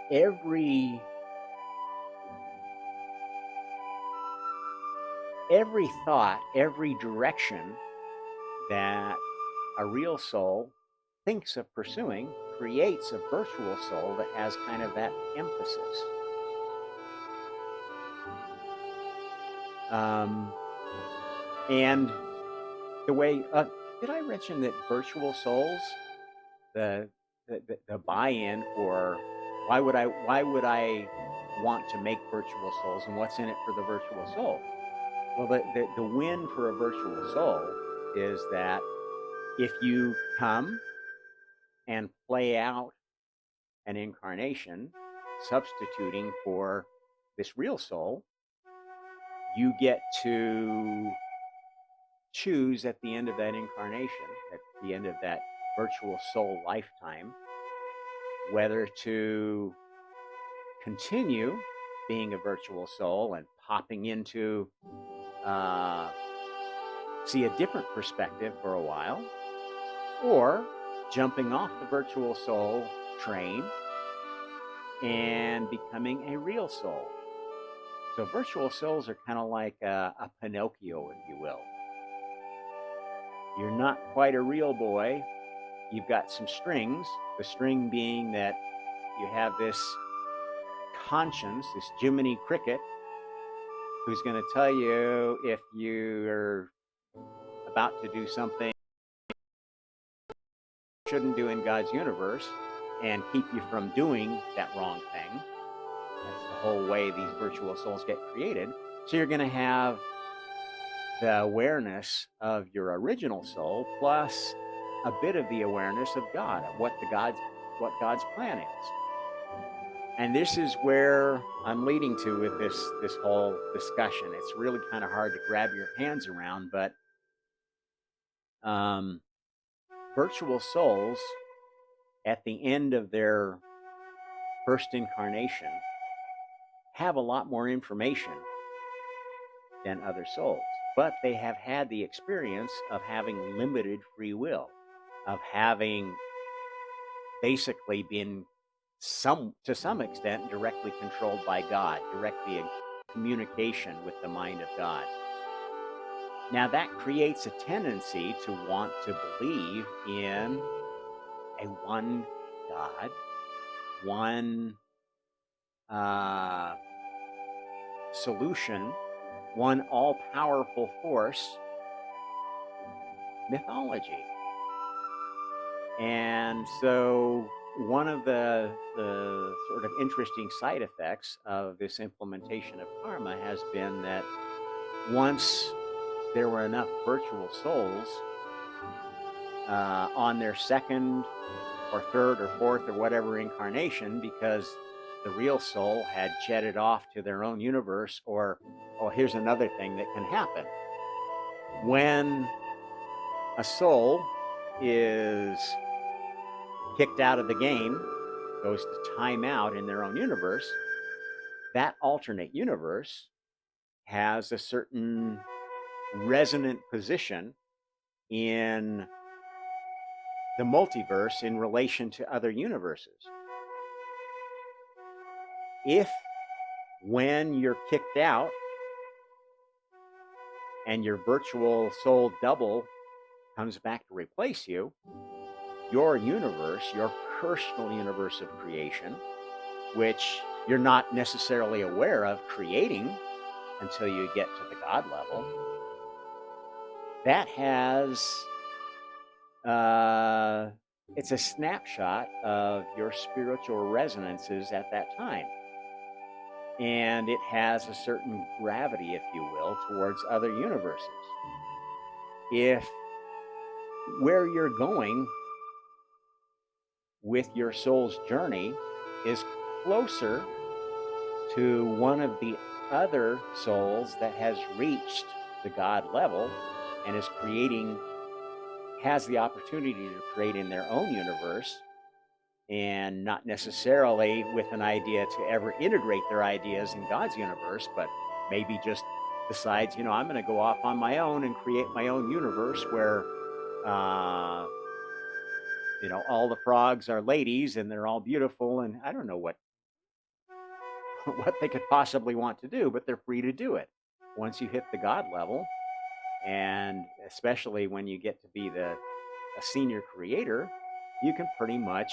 every thought, every direction that a real soul thinks of pursuing creates a virtual soul that has kind of that emphasis. And the way, did I mention that virtual souls, the buy-in for why would I want to make virtual souls, and what's in it for the virtual soul? Well, the win for a virtual soul is that if you come and play out an incarnation, substituting for this real soul, you get to choose at the end of that incarnation, at the end of that virtual soul lifetime, whether to continue being a virtual soul and popping into see a different perspective for a while, or jumping off the virtual soul train and becoming a real soul. So virtual souls are kind of like a Pinocchio, if you will. You're not quite a real boy. You've got some strings, the string being that you have this conscience, this Jiminy Cricket, who's going to tell you if you're about to do something you shouldn't do in God's universe and keep you from doing that wrong thing. That's the whole way these virtual souls get created. So you're going to have the awareness of your original soul plus a bit of the awareness of God, of what God's plan is. And this is where I'm leading to with this whole discussion. It's really kind of hard to grab your hands around, but virtual souls at the end of their first incarnation have a lot more information than other souls, but they have had the experience of having limited free will, of having basically been to some extent directly controlled by God, directly in communication with the mind of God. Now that creates a tendency to want to believe in a one God, one solution, one all-powerful force mythology. And so one of the sort of interesting side effects of this implementation of karma has been that once there were enough virtual souls on their second or third or fourth or whatever incarnation, because the real soul had jetted off to their own universe, or, oh, here's another thing that can happen. When a soul is kicked out of the game, goes to time out in their own universe, that alternate universe has a certain resonant position in the multiverse in relation to other universes. If, when you're kicked out and your virtual soul double comes back to replace you, your universe, your personal universe of creation, which you're not necessarily aware of creating until you get to the God level, that has, it's a snapshot of your spiritual resonances at that time. And it has a certain gravity, if you will, towards other universes. If where you're going with your soul's journey is closer to one of the other souls that has reached the God level and is creating, has the opportunity to create in their own universe, and not necessarily with an idea to ever integrate their ideas in God's universe, but maybe just decides, I'm going to go off on my own and create my own universe where, all the frogs are ladies and they're all beautiful, and I don't know what what they could possibly want to do, but they're free to do it once you hit the God level, and especially when you get to be a senior creator, you can pretty much,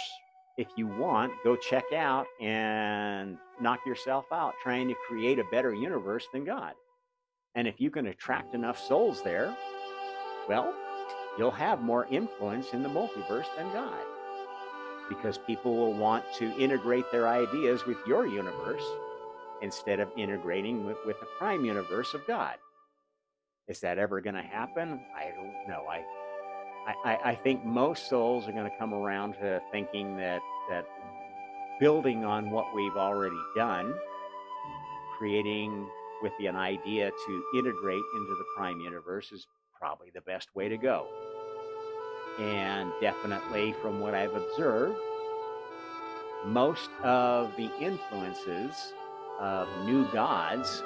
if you want, go check out and knock yourself out trying to create a better universe than God. And if you can attract enough souls there, well, you'll have more influence in the multiverse than God, because people will want to integrate their ideas with your universe instead of integrating with the prime universe of God. Is that ever going to happen? I don't know. I think most souls are going to come around to thinking that building on what we've already done, creating with an idea to integrate into the prime universe, is probably the best way to go. And definitely from what I've observed, most of the influences of new gods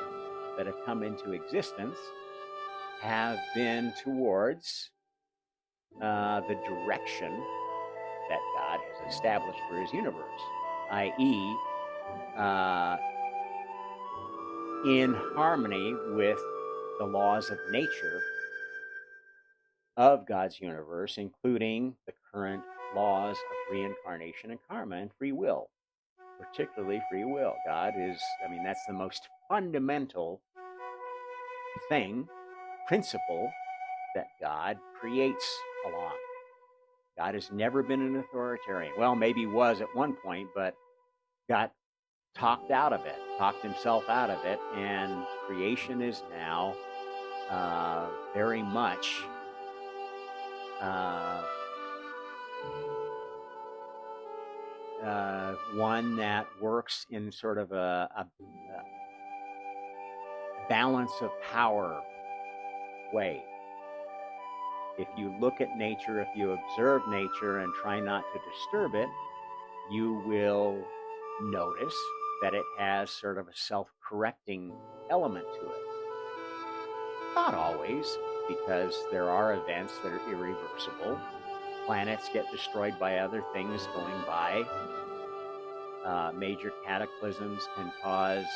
that have come into existence have been towards the direction that God has established for his universe, i.e., in harmony with the laws of nature of God's universe, including the current laws of reincarnation and karma and free will, particularly free will. God is, that's the most fundamental principle that God creates along. God has never been an authoritarian. Well, maybe he was at one point, but got talked himself out of it, and creation is now very much one that works in sort of a balance of power way. If you look at nature, if you observe nature and try not to disturb it, you will notice that it has sort of a self-correcting element to it. Not always, because there are events that are irreversible. Planets get destroyed by other things going by. Major cataclysms can cause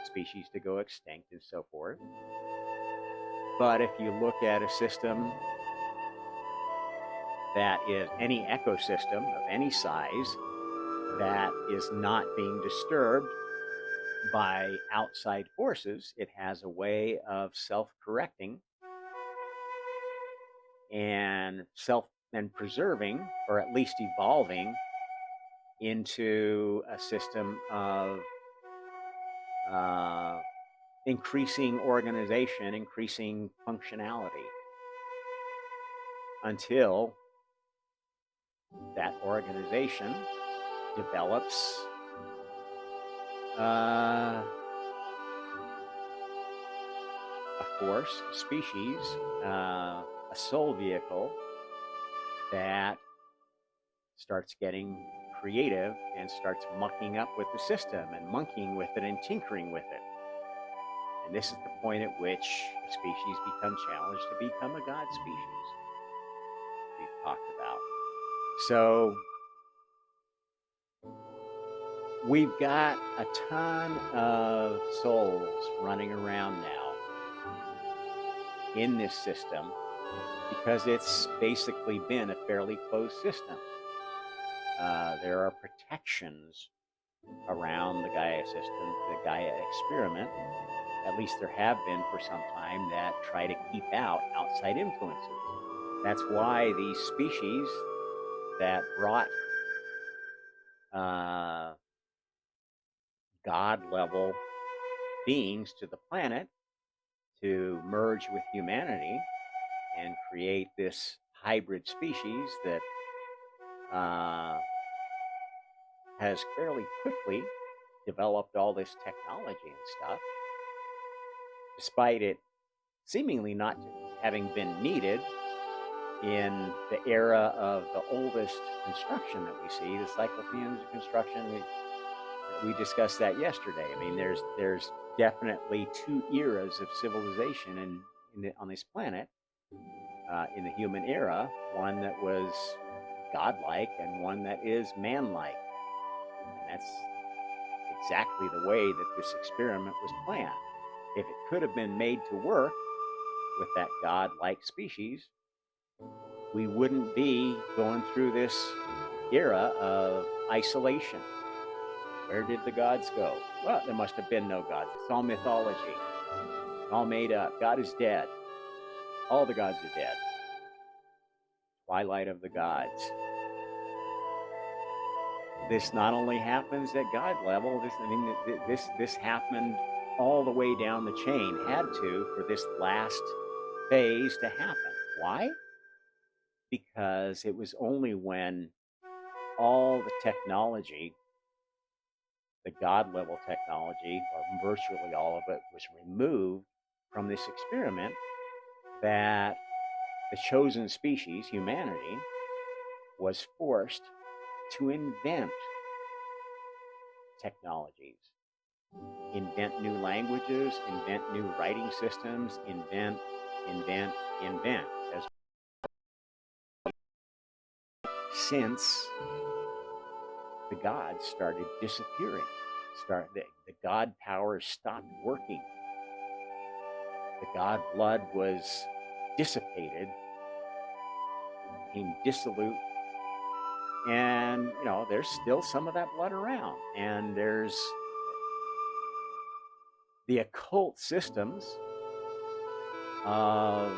species to go extinct and so forth. But if you look at a system that is any ecosystem of any size that is not being disturbed by outside forces, it has a way of self-correcting and preserving, or at least evolving into a system of increasing organization, increasing functionality, until that organization develops a force, a species, a soul vehicle that starts getting creative and starts mucking up with the system and monkeying with it and tinkering with it. And this is the point at which a species becomes challenged to become a god species, we've talked about. So we've got a ton of souls running around now in this system because it's basically been a fairly closed system. There are protections around the Gaia system, the Gaia experiment. At least there have been for some time, that try to keep out outside influences. That's why these species that brought God-level beings to the planet to merge with humanity and create this hybrid species that has fairly quickly developed all this technology and stuff, despite it seemingly not having been needed in the era of the oldest construction that we see, the cyclopean construction. We discussed that yesterday. I mean, there's definitely two eras of civilization on this planet, in the human era, one that was godlike and one that is manlike. And that's exactly the way that this experiment was planned. If it could have been made to work with that godlike species, we wouldn't be going through this era of isolation. Where did the gods go? Well, there must have been no gods. It's all mythology. It's all made up. God is dead. All the gods are dead. Twilight of the gods. This not only happens at God level, this happened all the way down the chain, had to, for this last phase to happen. Why? Because it was only when all the technology, the God level technology, or virtually all of it, was removed from this experiment, that the chosen species, humanity, was forced to invent technologies, invent new languages, invent new writing systems, invent. As since the gods started disappearing, the god powers stopped working. The god blood was dissipated, became dissolute, and there's still some of that blood around, and there's the occult systems of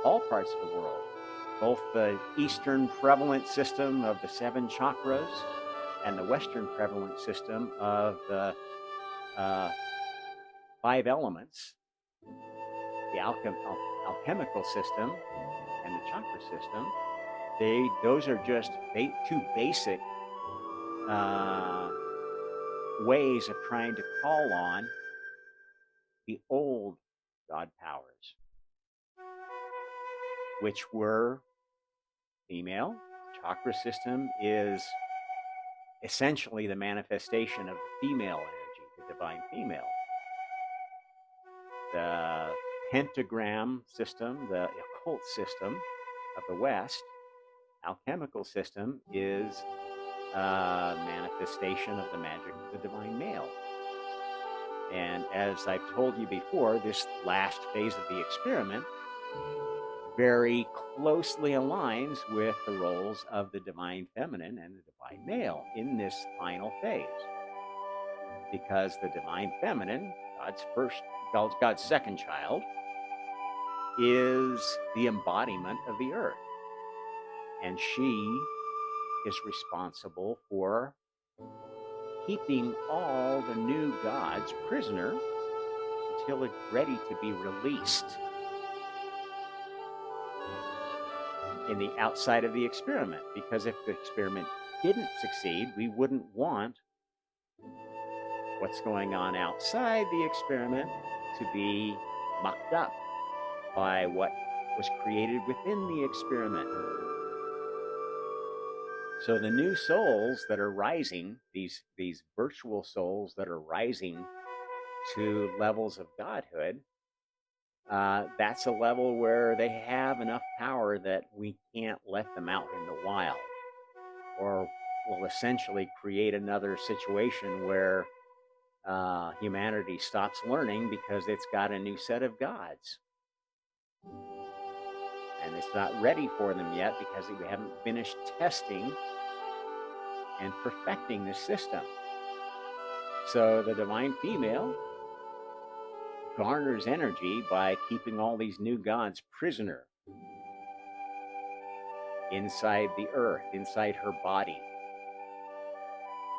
all parts of the world, both the Eastern prevalent system of the 7 chakras and the Western prevalent system of the 5 elements, the alchemical system and the chakra system. Those are just 2 basic ways of trying to call on the old god powers, which were female. Chakra system is essentially the manifestation of the female energy, the divine female. The pentagram system, the occult system of the West, alchemical system, is a manifestation of the magic of the divine male. And as I've told you before, this last phase of the experiment very closely aligns with the roles of the divine feminine and the divine male in this final phase. Because the divine feminine, God's second child, is the embodiment of the earth. And she is responsible for keeping all the new gods prisoner until it's ready to be released in the outside of the experiment. Because if the experiment didn't succeed, we wouldn't want what's going on outside the experiment to be mucked up by what was created within the experiment. So the new souls that are rising, these virtual souls that are rising to levels of godhood, that's a level where they have enough power that we can't let them out in the wild, or will essentially create another situation where humanity stops learning because it's got a new set of gods. And it's not ready for them yet because we haven't finished testing and perfecting the system. So the divine female garners energy by keeping all these new gods prisoner inside the earth, inside her body.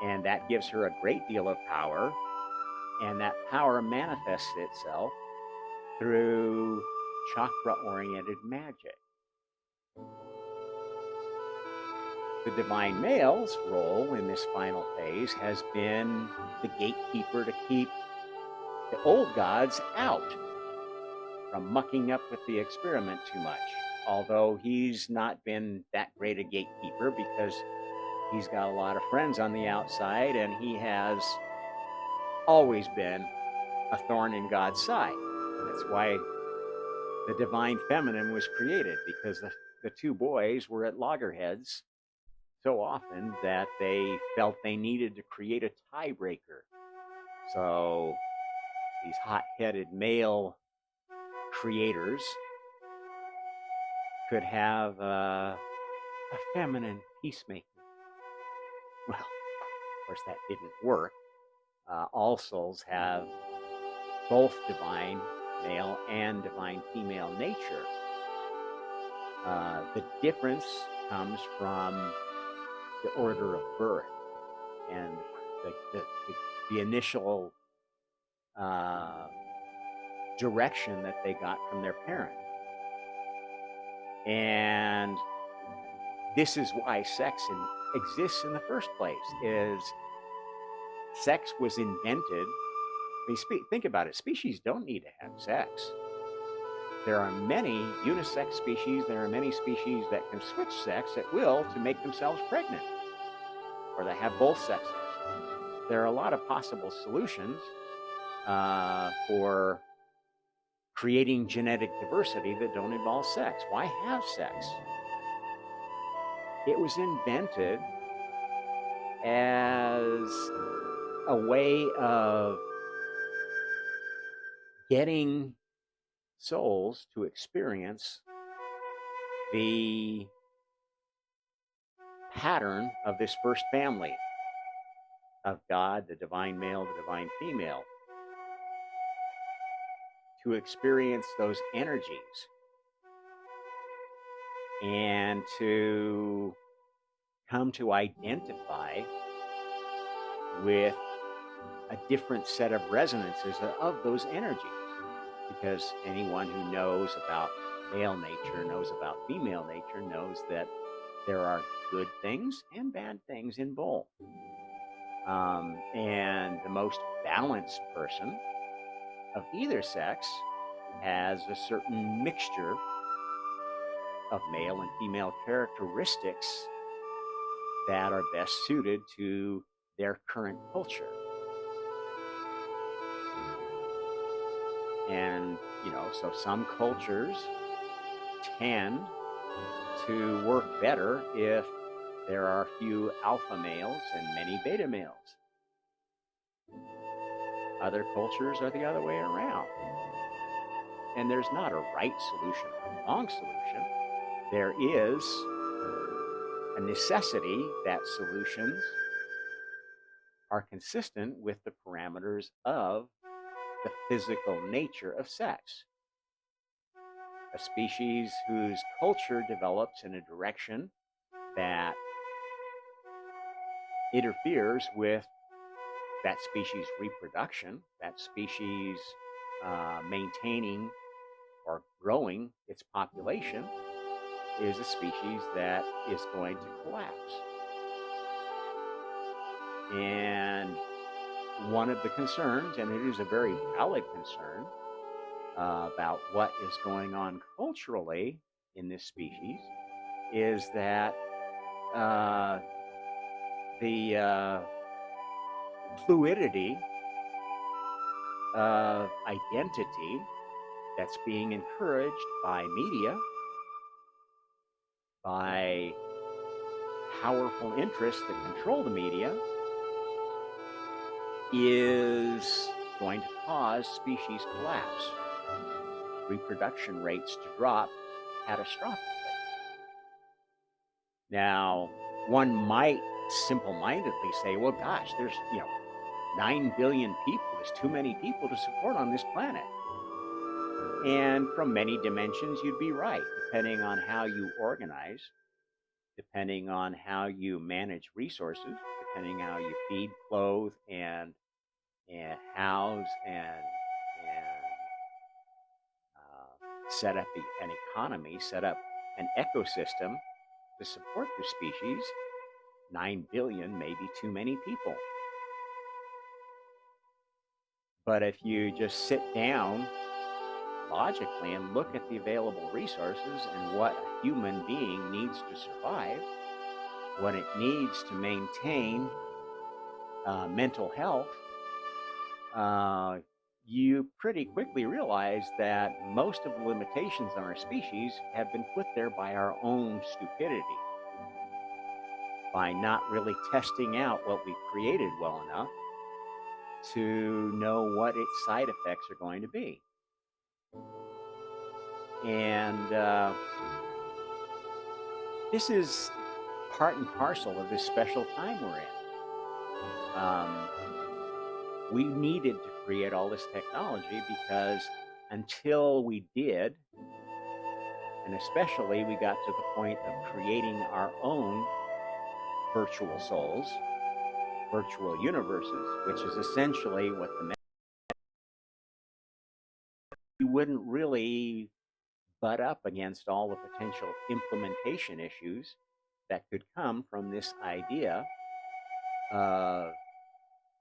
And that gives her a great deal of power. And that power manifests itself through chakra-oriented magic. The divine male's role in this final phase has been the gatekeeper to keep the old gods out from mucking up with the experiment too much. Although he's not been that great a gatekeeper because he's got a lot of friends on the outside, and he has always been a thorn in God's side. That's why the divine feminine was created, because the two boys were at loggerheads so often that they felt they needed to create a tiebreaker. So these hot-headed male creators could have a feminine peacemaker. Well, of course, that didn't work. All souls have both divine male and divine female nature. The difference comes from the order of birth and the initial direction that they got from their parent. And this is why sex exists in the first place, is sex was invented. I mean, think about it. Species don't need to have sex. There are many unisex species. There are many species that can switch sex at will to make themselves pregnant, or they have both sexes. There are a lot of possible solutions for creating genetic diversity that don't involve sex. Why have sex? It was invented as a way of getting souls to experience the pattern of this first family of God, the divine male, the divine female, to experience those energies and to come to identify with a different set of resonances of those energies. Because anyone who knows about male nature, knows about female nature, knows that there are good things and bad things in both. And the most balanced person of either sex has a certain mixture of male and female characteristics that are best suited to their current culture. And, so some cultures tend to work better if there are few alpha males and many beta males. Other cultures are the other way around. And there's not a right solution or a wrong solution. There is a necessity that solutions are consistent with the parameters of the physical nature of sex. A species whose culture develops in a direction that interferes with that species' reproduction, that species maintaining or growing its population, is a species that is going to collapse. And one of the concerns, and it is a very valid concern, about what is going on culturally in this species, is that the fluidity of identity that's being encouraged by media, by powerful interests that control the media, is going to cause species collapse, reproduction rates to drop catastrophically. Now, one might simple-mindedly say, well, gosh, there's 9 billion people. There's too many people to support on this planet. And from many dimensions, you'd be right, depending on how you organize, depending on how you manage resources, depending how you feed, clothe, and house, and set up an economy, set up an ecosystem to support the species. 9 billion may be too many people. But if you just sit down logically and look at the available resources and what a human being needs to survive, what it needs to maintain mental health, you pretty quickly realize that most of the limitations on our species have been put there by our own stupidity, by not really testing out what we've created well enough to know what its side effects are going to be. And this is part and parcel of this special time we're in. We needed to create all this technology because until we did, and especially we got to the point of creating our own virtual souls, virtual universes, which is essentially what you wouldn't really butt up against all the potential implementation issues that could come from this idea of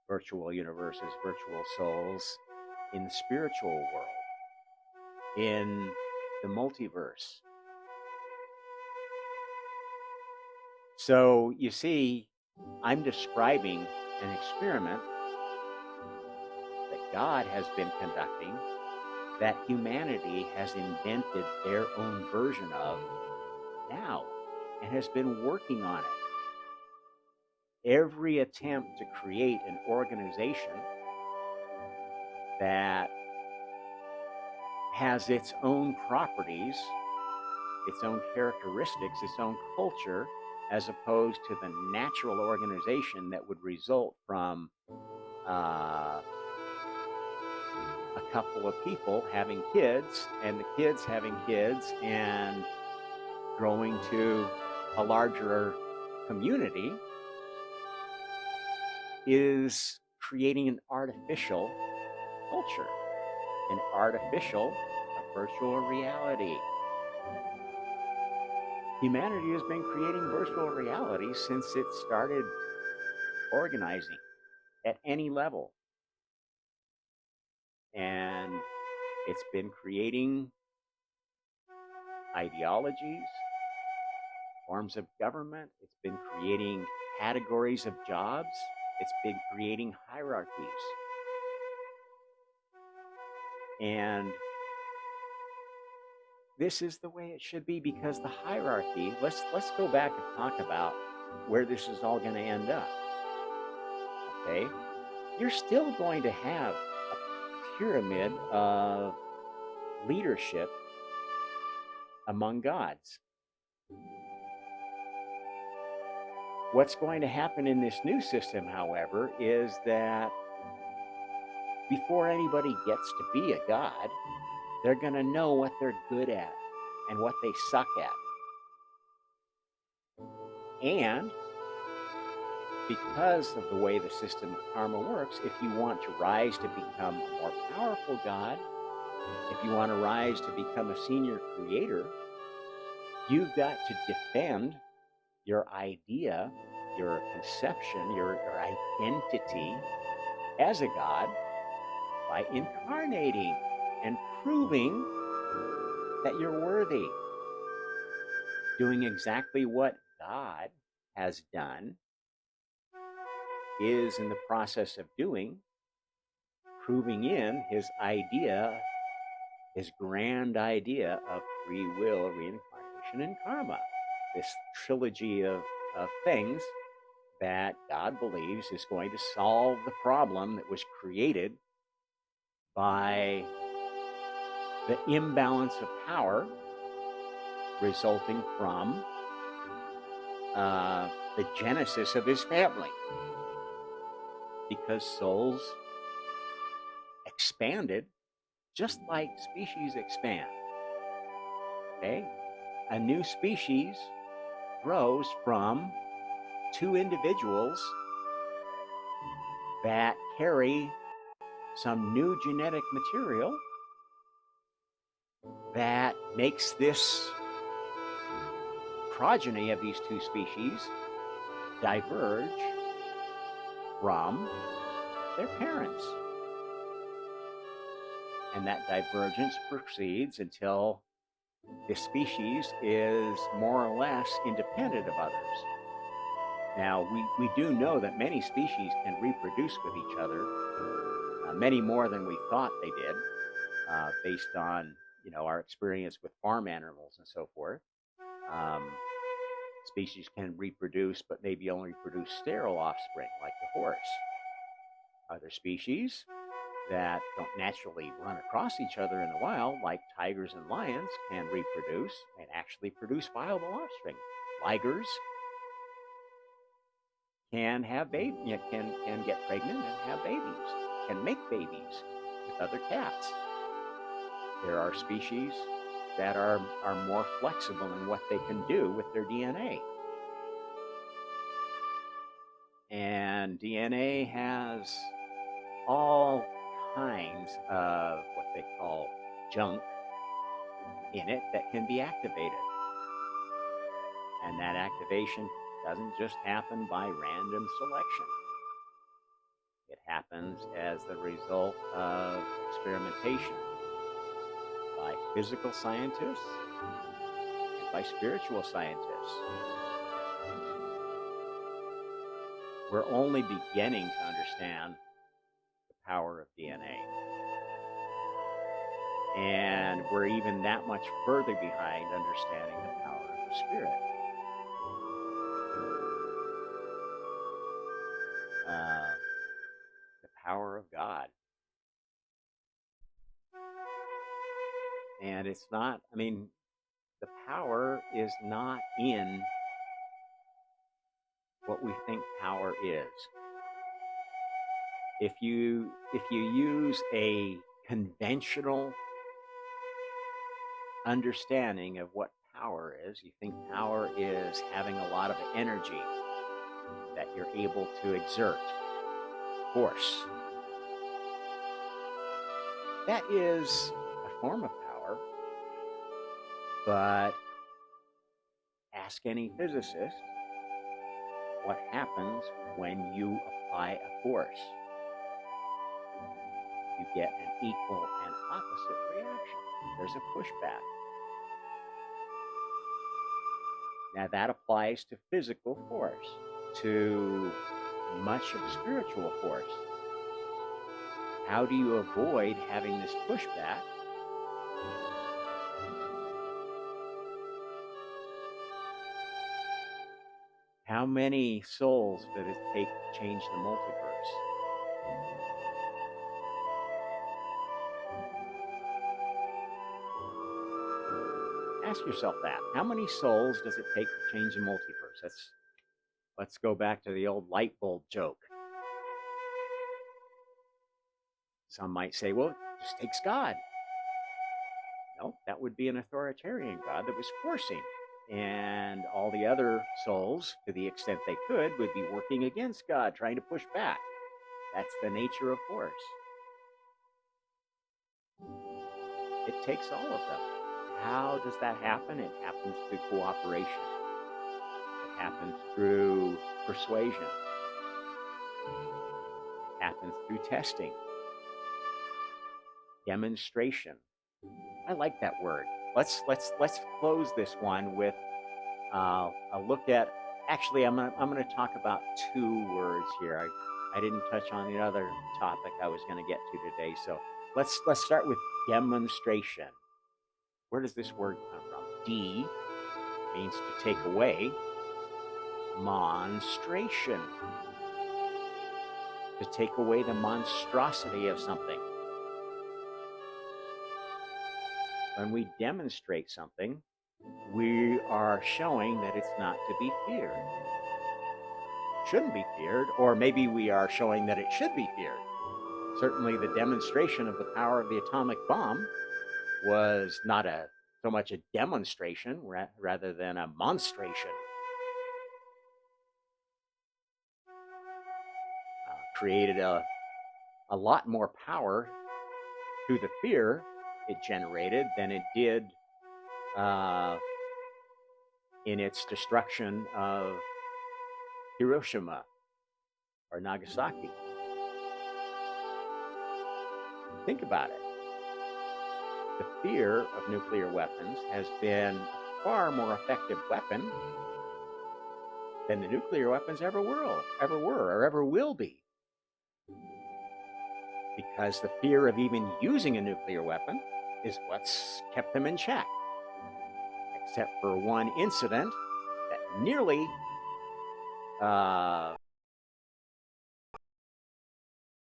virtual universes, virtual souls in the spiritual world, in the multiverse. So you see, I'm describing an experiment that God has been conducting, that humanity has invented their own version of now and has been working on it. Every attempt to create an organization that has its own properties, its own characteristics, its own culture, as opposed to the natural organization that would result from a couple of people having kids, and the kids having kids, and growing to a larger community, is creating an artificial culture, an artificial, a virtual reality. Humanity has been creating virtual reality since it started organizing at any level. And it's been creating ideologies, forms of government. It's been creating categories of jobs. It's been creating hierarchies. And this is the way it should be, because the hierarchy, let's go back and talk about where this is all going to end up. Okay? You're still going to have a pyramid of leadership among gods. What's going to happen in this new system, however, is that before anybody gets to be a god, they're going to know what they're good at and what they suck at. And because of the way the system of karma works, if you want to rise to become a more powerful God, if you want to rise to become a senior creator, you've got to defend your idea, your conception, your identity as a God by incarnating and proving that you're worthy, doing exactly what God has done, is in the process of doing, proving in his idea, his grand idea of free will, reincarnation, and karma. This trilogy of things that God believes is going to solve the problem that was created by the imbalance of power resulting from the genesis of his family. Because souls expanded just like species expand. Okay? A new species grows from two individuals that carry some new genetic material that makes this progeny of these two species diverge from their parents. And that divergence proceeds until the species is more or less independent of others. Now, we do know that many species can reproduce with each other, many more than we thought they did, based on our experience with farm animals and so forth. Species can reproduce, but maybe only produce sterile offspring, like the horse. Other species that don't naturally run across each other in the wild, like tigers and lions, can reproduce and actually produce viable offspring. Ligers can have babies, can get pregnant and have babies, can make babies with other cats. There are species that are more flexible in what they can do with their DNA. And DNA has all kinds of what they call junk in it that can be activated. And that activation doesn't just happen by random selection. It happens as the result of experimentation by physical scientists and by spiritual scientists. We're only beginning to understand the power of DNA. And we're even that much further behind understanding the power of the spirit. The power of God. And it's not, the power is not in what we think power is. If you use a conventional understanding of what power is, you think power is having a lot of energy that you're able to exert, force. That is a form of power, but ask any physicist what happens when you apply a force. You get an equal and opposite reaction. There's a pushback. Now that applies to physical force, to much of spiritual force. How do you avoid having this pushback? How many souls did it take to change the multiverse? Ask yourself that. How many souls does it take to change the multiverse? Let's go back to the old light bulb joke. Some might say, well, it just takes God. No, that would be an authoritarian God that was forcing. And all the other souls, to the extent they could, would be working against God, trying to push back. That's the nature of force. It takes all of them. How does that happen? It happens through cooperation. It happens through persuasion. It happens through testing. Demonstration. I like that word. Let's close this one with a look at. Actually, I'm gonna talk about two words here. I didn't touch on the other topic I was going to get to today. So let's start with demonstration. Where does this word come from? D means to take away. Monstration. To take away the monstrosity of something. When we demonstrate something, we are showing that it's not to be feared. Shouldn't be feared, or maybe we are showing that it should be feared. Certainly the demonstration of the power of the atomic bomb was not so much a demonstration rather than a monstration. Created a lot more power through the fear it generated than it did in its destruction of Hiroshima or Nagasaki. Think about it. The fear of nuclear weapons has been a far more effective weapon than the nuclear weapons ever were, or ever will be. Because the fear of even using a nuclear weapon is what's kept them in check. Except for one incident that nearly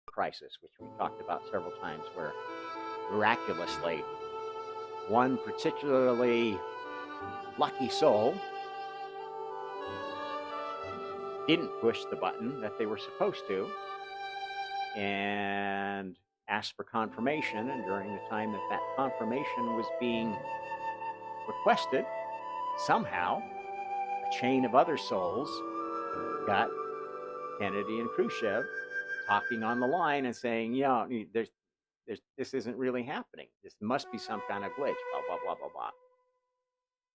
crisis, which we talked about several times, where miraculously one particularly lucky soul didn't push the button that they were supposed to and asked for confirmation. And during the time that confirmation was being requested, somehow a chain of other souls got Kennedy and Khrushchev talking on the line and saying, yeah, this isn't really happening. This must be some kind of glitch, blah, blah, blah, blah, blah.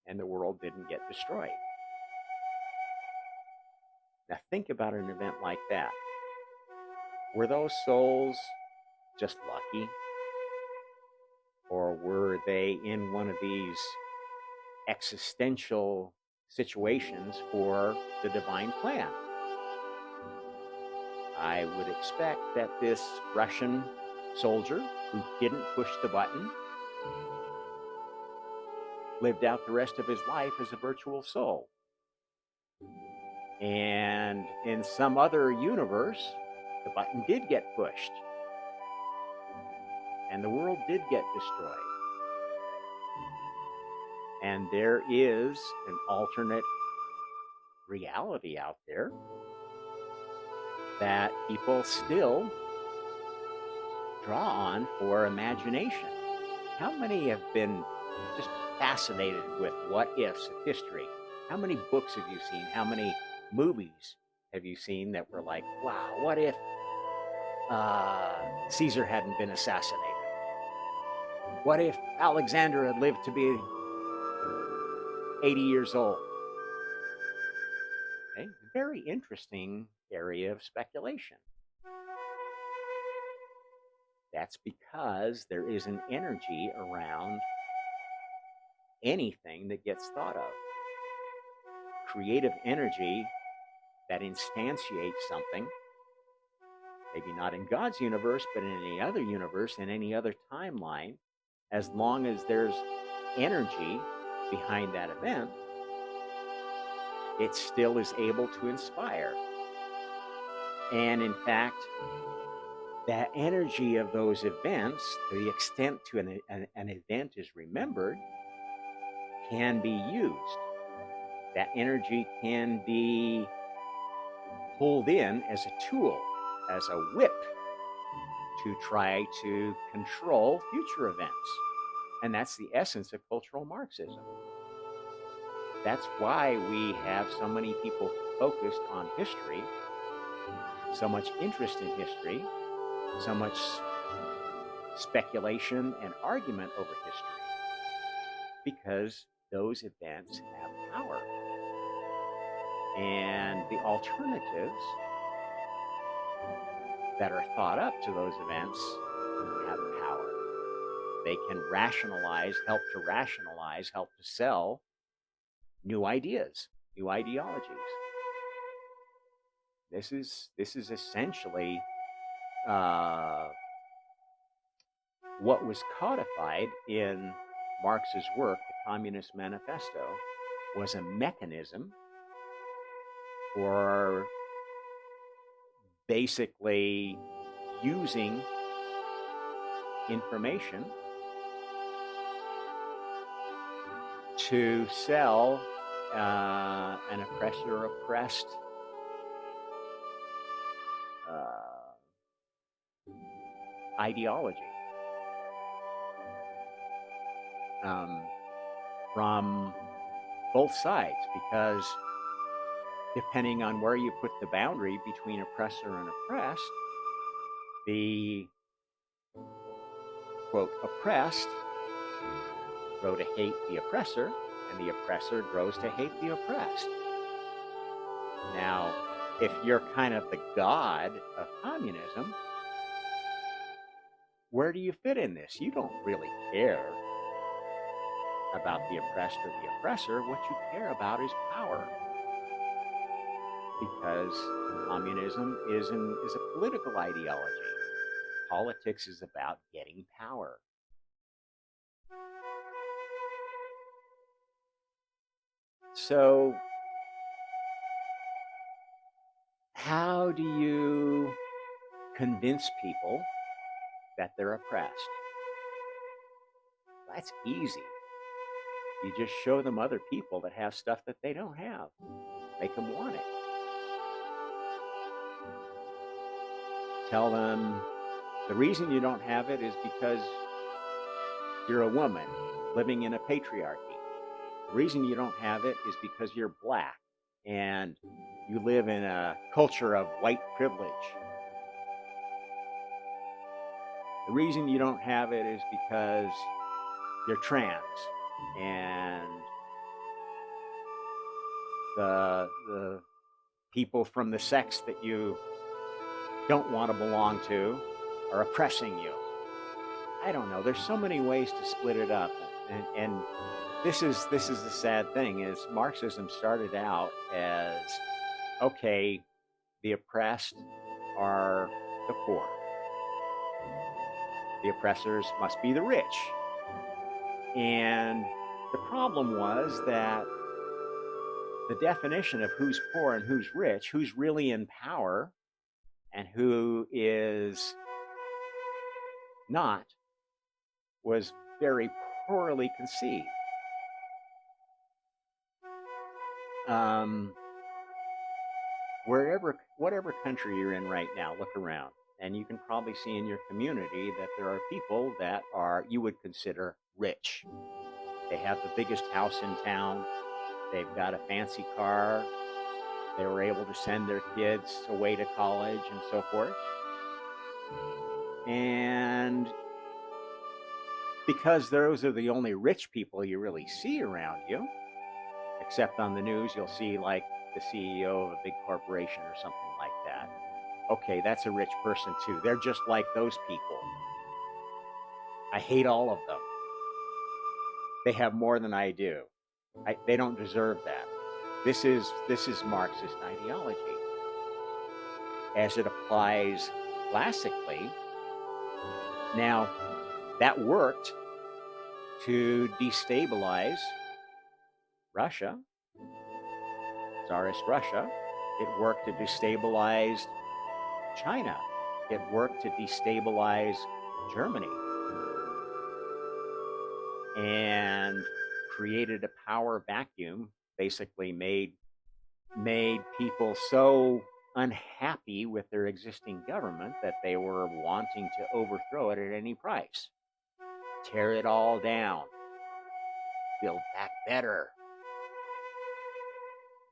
And the world didn't get destroyed. Now think about an event like that. Were those souls just lucky? Or were they in one of these existential situations for the divine plan? I would expect that this Russian soldier who didn't push the button lived out the rest of his life as a virtual soul. And in some other universe, the button did get pushed. And the world did get destroyed. And there is an alternate reality out there that people still draw on for imagination. How many have been just fascinated with what ifs of history? How many books have you seen? How many movies have you seen that were like, wow, what if Caesar hadn't been assassinated? What if Alexander had lived to be 80 years old? Okay, very interesting area of speculation. That's because there is an energy around anything that gets thought of. Creative energy that instantiates something, maybe not in God's universe, but in any other universe, in any other timeline, as long as there's energy behind that event, it still is able to inspire. And in fact, that energy of those events, to the extent to an event is remembered, can be used. That energy can be pulled in as a tool, as a whip, to try to control future events. And that's the essence of cultural Marxism. That's why we have so many people focused on history, so much interest in history, so much speculation and argument over history, because those events have power. And the alternatives that are thought up to those events have power. They can rationalize, help to sell new ideas, new ideologies. This is essentially what was codified in Marx's work, the Communist Manifesto, was a mechanism for basically using information to sell an oppressor-oppressed ideology from both sides, because depending on where you put the boundary between oppressor and oppressed, the quote oppressed grow to hate the oppressor, and the oppressor grows to hate the oppressed. Now, if you're kind of the god of communism, where do you fit in this? You don't really care about the oppressed or the oppressor. What you care about is power, because communism is a political ideology. Politics is about getting power. So, how do you convince people that they're oppressed? That's easy. You just show them other people that have stuff that they don't have. Make them want it. Tell them the reason you don't have it is because you're a woman living in a patriarchy. The reason you don't have it is because you're black and you live in a culture of white privilege. The reason you don't have it is because you're trans and the people from the sex that you don't want to belong to are oppressing you. I don't know. There's so many ways to split it up, and this is the sad thing: is Marxism started out as, okay, the oppressed are the poor. The oppressors must be the rich. And the problem was that the definition of who's poor and who's rich, who's really in power and who is not, was very poorly conceived. Whatever country you're in right now, look around, and you can probably see in your community that there are people that you would consider rich. They have the biggest house in town. They've got a fancy car. They were able to send their kids away to college and so forth. And because those are the only rich people you really see around you, except on the news, you'll see like the CEO of a big corporation or something like that. Okay, that's a rich person too. They're just like those people. I hate all of them. They have more than I do. They don't deserve that. This is Marxist ideology as it applies classically. Now, that worked to destabilize Russia, Tsarist Russia. It worked to destabilize China. It worked to destabilize Germany and created a power vacuum, basically made people so unhappy with their existing government that they were wanting to overthrow it at any price. Tear it all down. Build back better.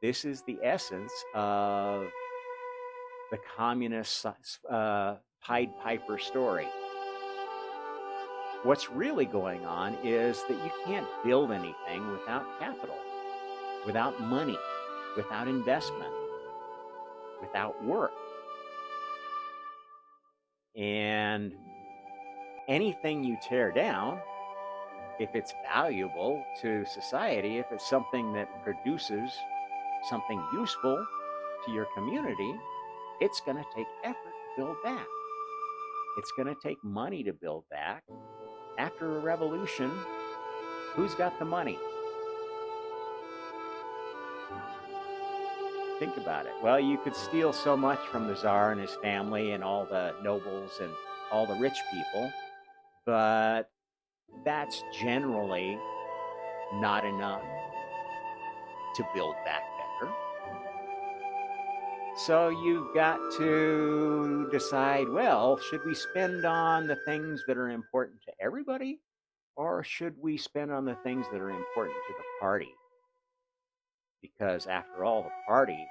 This is the essence of the communist Pied Piper story. What's really going on is that you can't build anything without capital, without money, without investment, without work. And anything you tear down, if it's valuable to society, if it's something that produces something useful to your community, it's going to take effort to build back. It's going to take money to build back. After a revolution, who's got the money? Think about it. Well, you could steal so much from the Tsar and his family and all the nobles and all the rich people, but that's generally not enough to build back better. So you've got to decide, well, should we spend on the things that are important to everybody, or should we spend on the things that are important to the party? Because after all, the party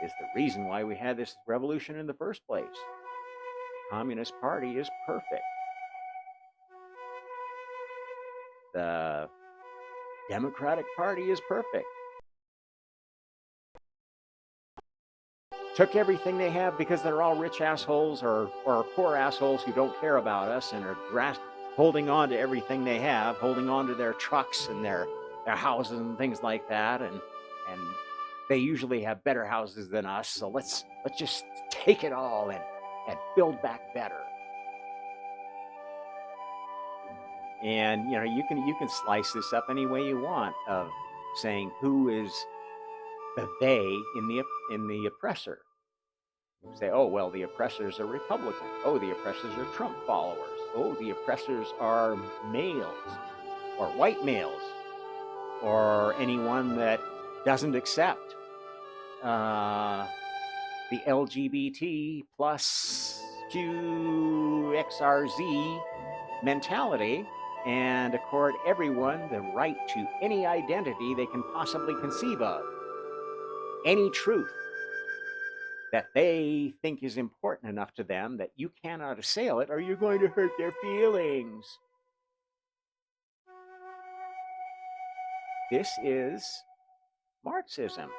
is the reason why we had this revolution in the first place. The Communist Party is perfect. The Democratic Party is perfect. Took everything they have because they're all rich assholes or poor assholes who don't care about us and are holding on to everything they have, holding on to their trucks and their houses and things like that, and they usually have better houses than us. So let's just take it all and build back better. And you can slice this up any way you want of saying who is the they in the oppressor. You say, oh, well, the oppressors are Republican. Oh, the oppressors are Trump followers. Oh, the oppressors are males or white males or anyone that doesn't accept the LGBT plus QXRZ mentality and accord everyone the right to any identity they can possibly conceive of, any truth that they think is important enough to them that you cannot assail it or you're going to hurt their feelings. This is Marxism.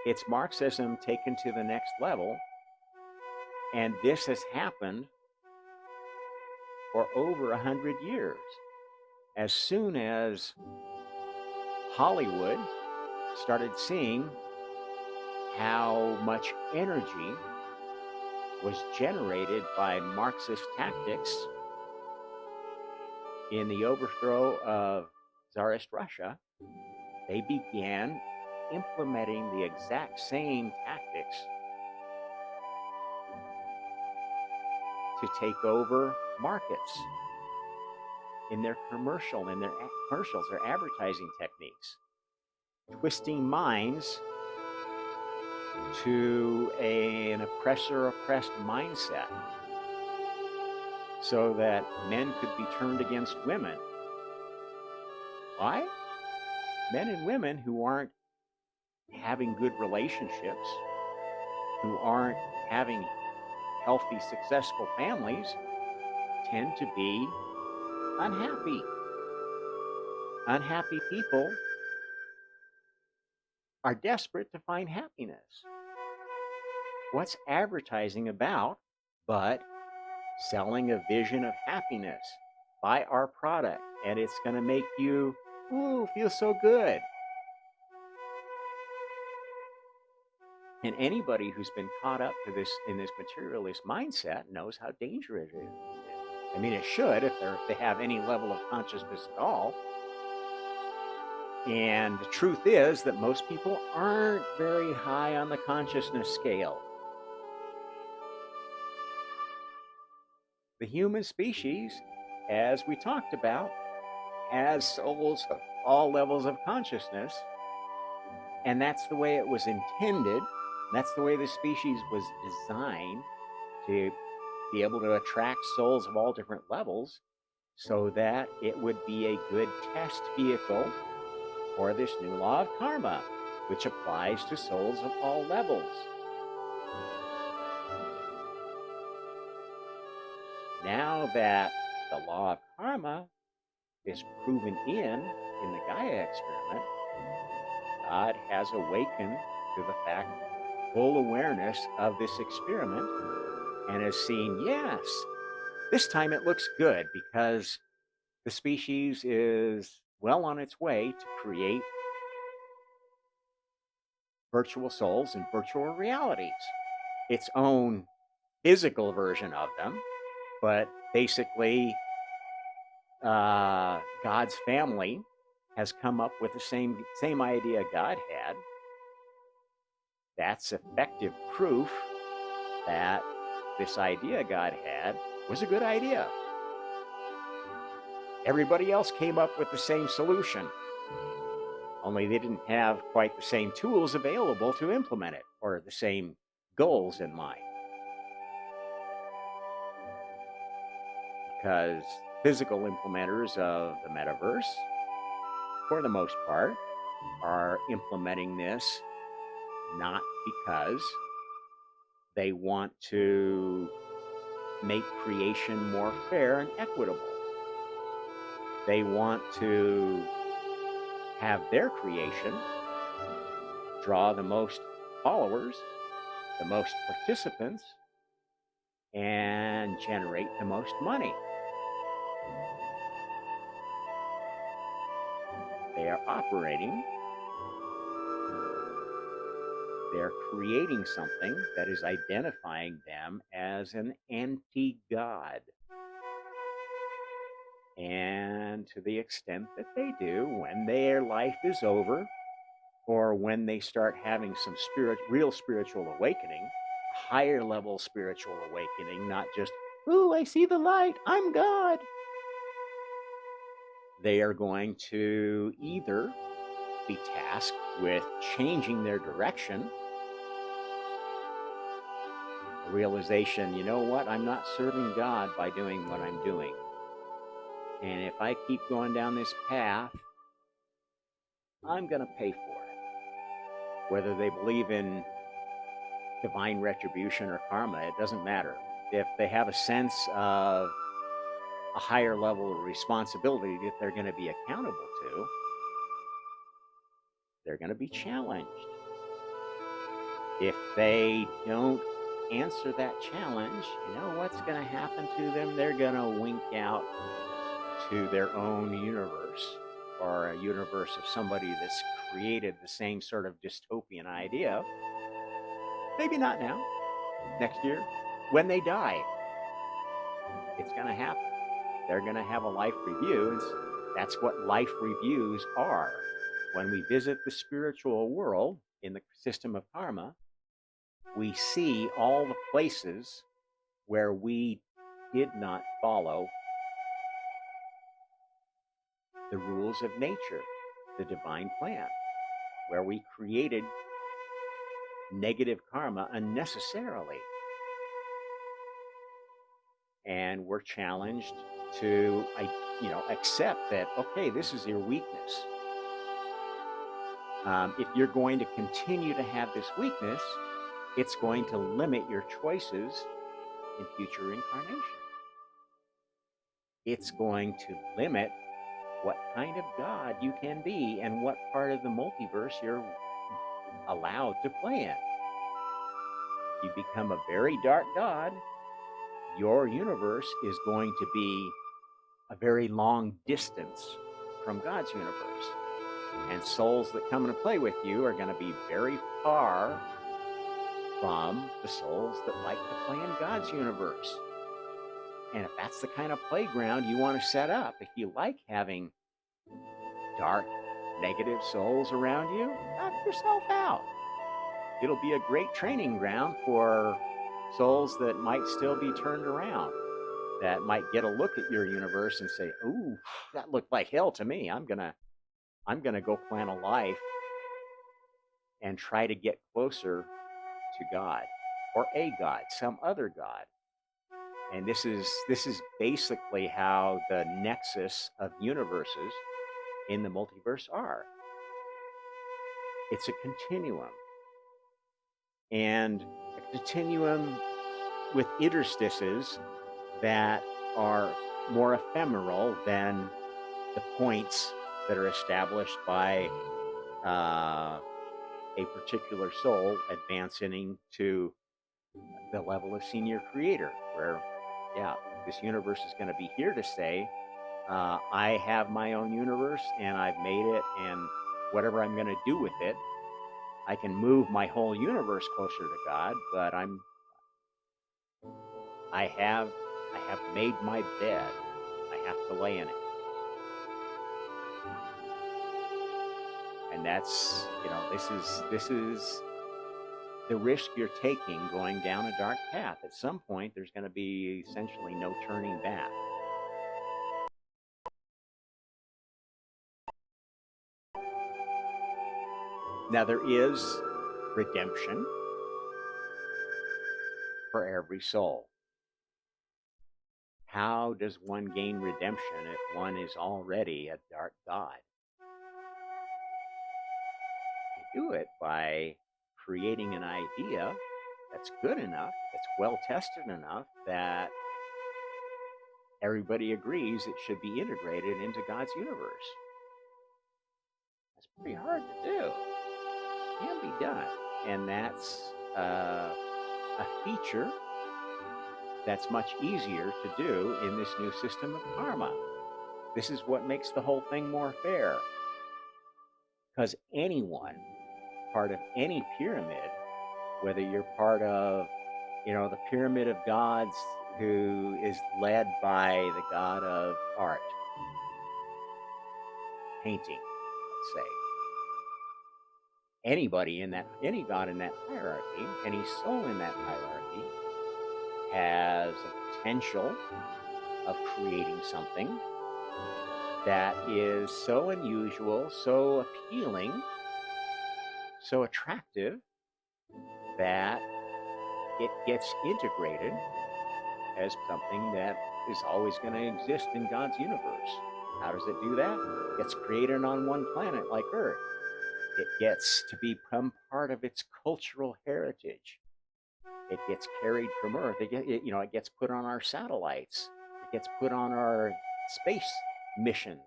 It's Marxism taken to the next level, and this has happened for over 100 years. As soon as Hollywood started seeing how much energy was generated by Marxist tactics in the overthrow of Tsarist Russia, they began implementing the exact same tactics to take over markets in their commercials, their advertising techniques, twisting minds to an oppressor-oppressed mindset so that men could be turned against women. Why? Men and women who aren't having good relationships, who aren't having healthy, successful families, tend to be unhappy. Unhappy people are desperate to find happiness. What's advertising about but selling a vision of happiness? Buy our product and it's going to make you feel so good. And anybody who's been caught up to this in this materialist mindset knows how dangerous it is. I mean, it should if they have any level of consciousness at all. And the truth is that most people aren't very high on the consciousness scale. The human species, as we talked about, has souls of all levels of consciousness, and that's the way it was intended. That's the way the species was designed, to be able to attract souls of all different levels so that it would be a good test vehicle for this new law of karma. which applies to souls of all levels. Now that the law of karma is proven in the Gaia experiment, God has awakened to the fact, full awareness of this experiment, and has seen, yes, this time it looks good because the species is well on its way to create virtual souls and virtual realities, its own physical version of them, but basically God's family has come up with the same idea God had. That's effective proof that this idea God had was a good idea. Everybody else came up with the same solution, only they didn't have quite the same tools available to implement it, or the same goals in mind. Because physical implementers of the metaverse, for the most part, are implementing this not because they want to make creation more fair and equitable. They want to have their creation draw the most followers, the most participants, and generate the most money. They are operating, they're creating something that is identifying them as an anti-God. And to the extent that they do, when their life is over, or when they start having some real spiritual awakening, higher level spiritual awakening, not just, ooh, I see the light, I'm God. They are going to either be tasked with changing their direction, a realization, you know what, I'm not serving God by doing what I'm doing. And if I keep going down this path, I'm going to pay for it. Whether they believe in divine retribution or karma, it doesn't matter. If they have a sense of a higher level of responsibility that they're going to be accountable to, they're going to be challenged. If they don't answer that challenge, you know what's going to happen to them? They're going to wink out to their own universe, or a universe of somebody that's created the same sort of dystopian idea. Maybe not now, next year, when they die. It's going to happen. They're going to have a life review, and that's what life reviews are. When we visit the spiritual world in the system of karma, we see all the places where we did not follow the rules of nature, the divine plan, where we created negative karma unnecessarily. And we're challenged to, accept that, okay, this is your weakness. If you're going to continue to have this weakness, it's going to limit your choices in future incarnation. It's going to limit what kind of God you can be and what part of the multiverse you're allowed to play in. You become a very dark God, your universe is going to be a very long distance from God's universe. And souls that come and play with you are going to be very far from the souls that like to play in God's universe. And if that's the kind of playground you want to set up, if you like having dark, negative souls around you, knock yourself out. It'll be a great training ground for souls that might still be turned around, that might get a look at your universe and say, ooh, that looked like hell to me. I'm gonna go plan a life and try to get closer to God, or a God, some other God. And this is basically how the nexus of universes in the multiverse are. It's a continuum. And a continuum with interstices that are more ephemeral than the points that are established by a particular soul advancing to the level of senior creator, where, yeah, this universe is going to be here to stay. I have my own universe and I've made it, and whatever I'm going to do with it, I can move my whole universe closer to God, but I have made my bed. I have to lay in it. And that's, this is the risk you're taking going down a dark path. At some point, there's going to be essentially no turning back. Now, there is redemption for every soul. How does one gain redemption if one is already a dark god? You do it by creating an idea that's good enough, that's well tested enough, that everybody agrees it should be integrated into God's universe. That's pretty hard to do. It can be done. And that's a feature that's much easier to do in this new system of karma. This is what makes the whole thing more fair. Because anyone, part of any pyramid, whether you're part of, the pyramid of gods who is led by the god of art, painting, let's say. Any god in that hierarchy, any soul in that hierarchy has a potential of creating something that is so unusual, so appealing, so attractive that it gets integrated as something that is always going to exist in God's universe. How does it do that? It gets created on one planet like Earth. It gets to become part of its cultural heritage. It gets carried from Earth. It gets put on our satellites. It gets put on our space missions.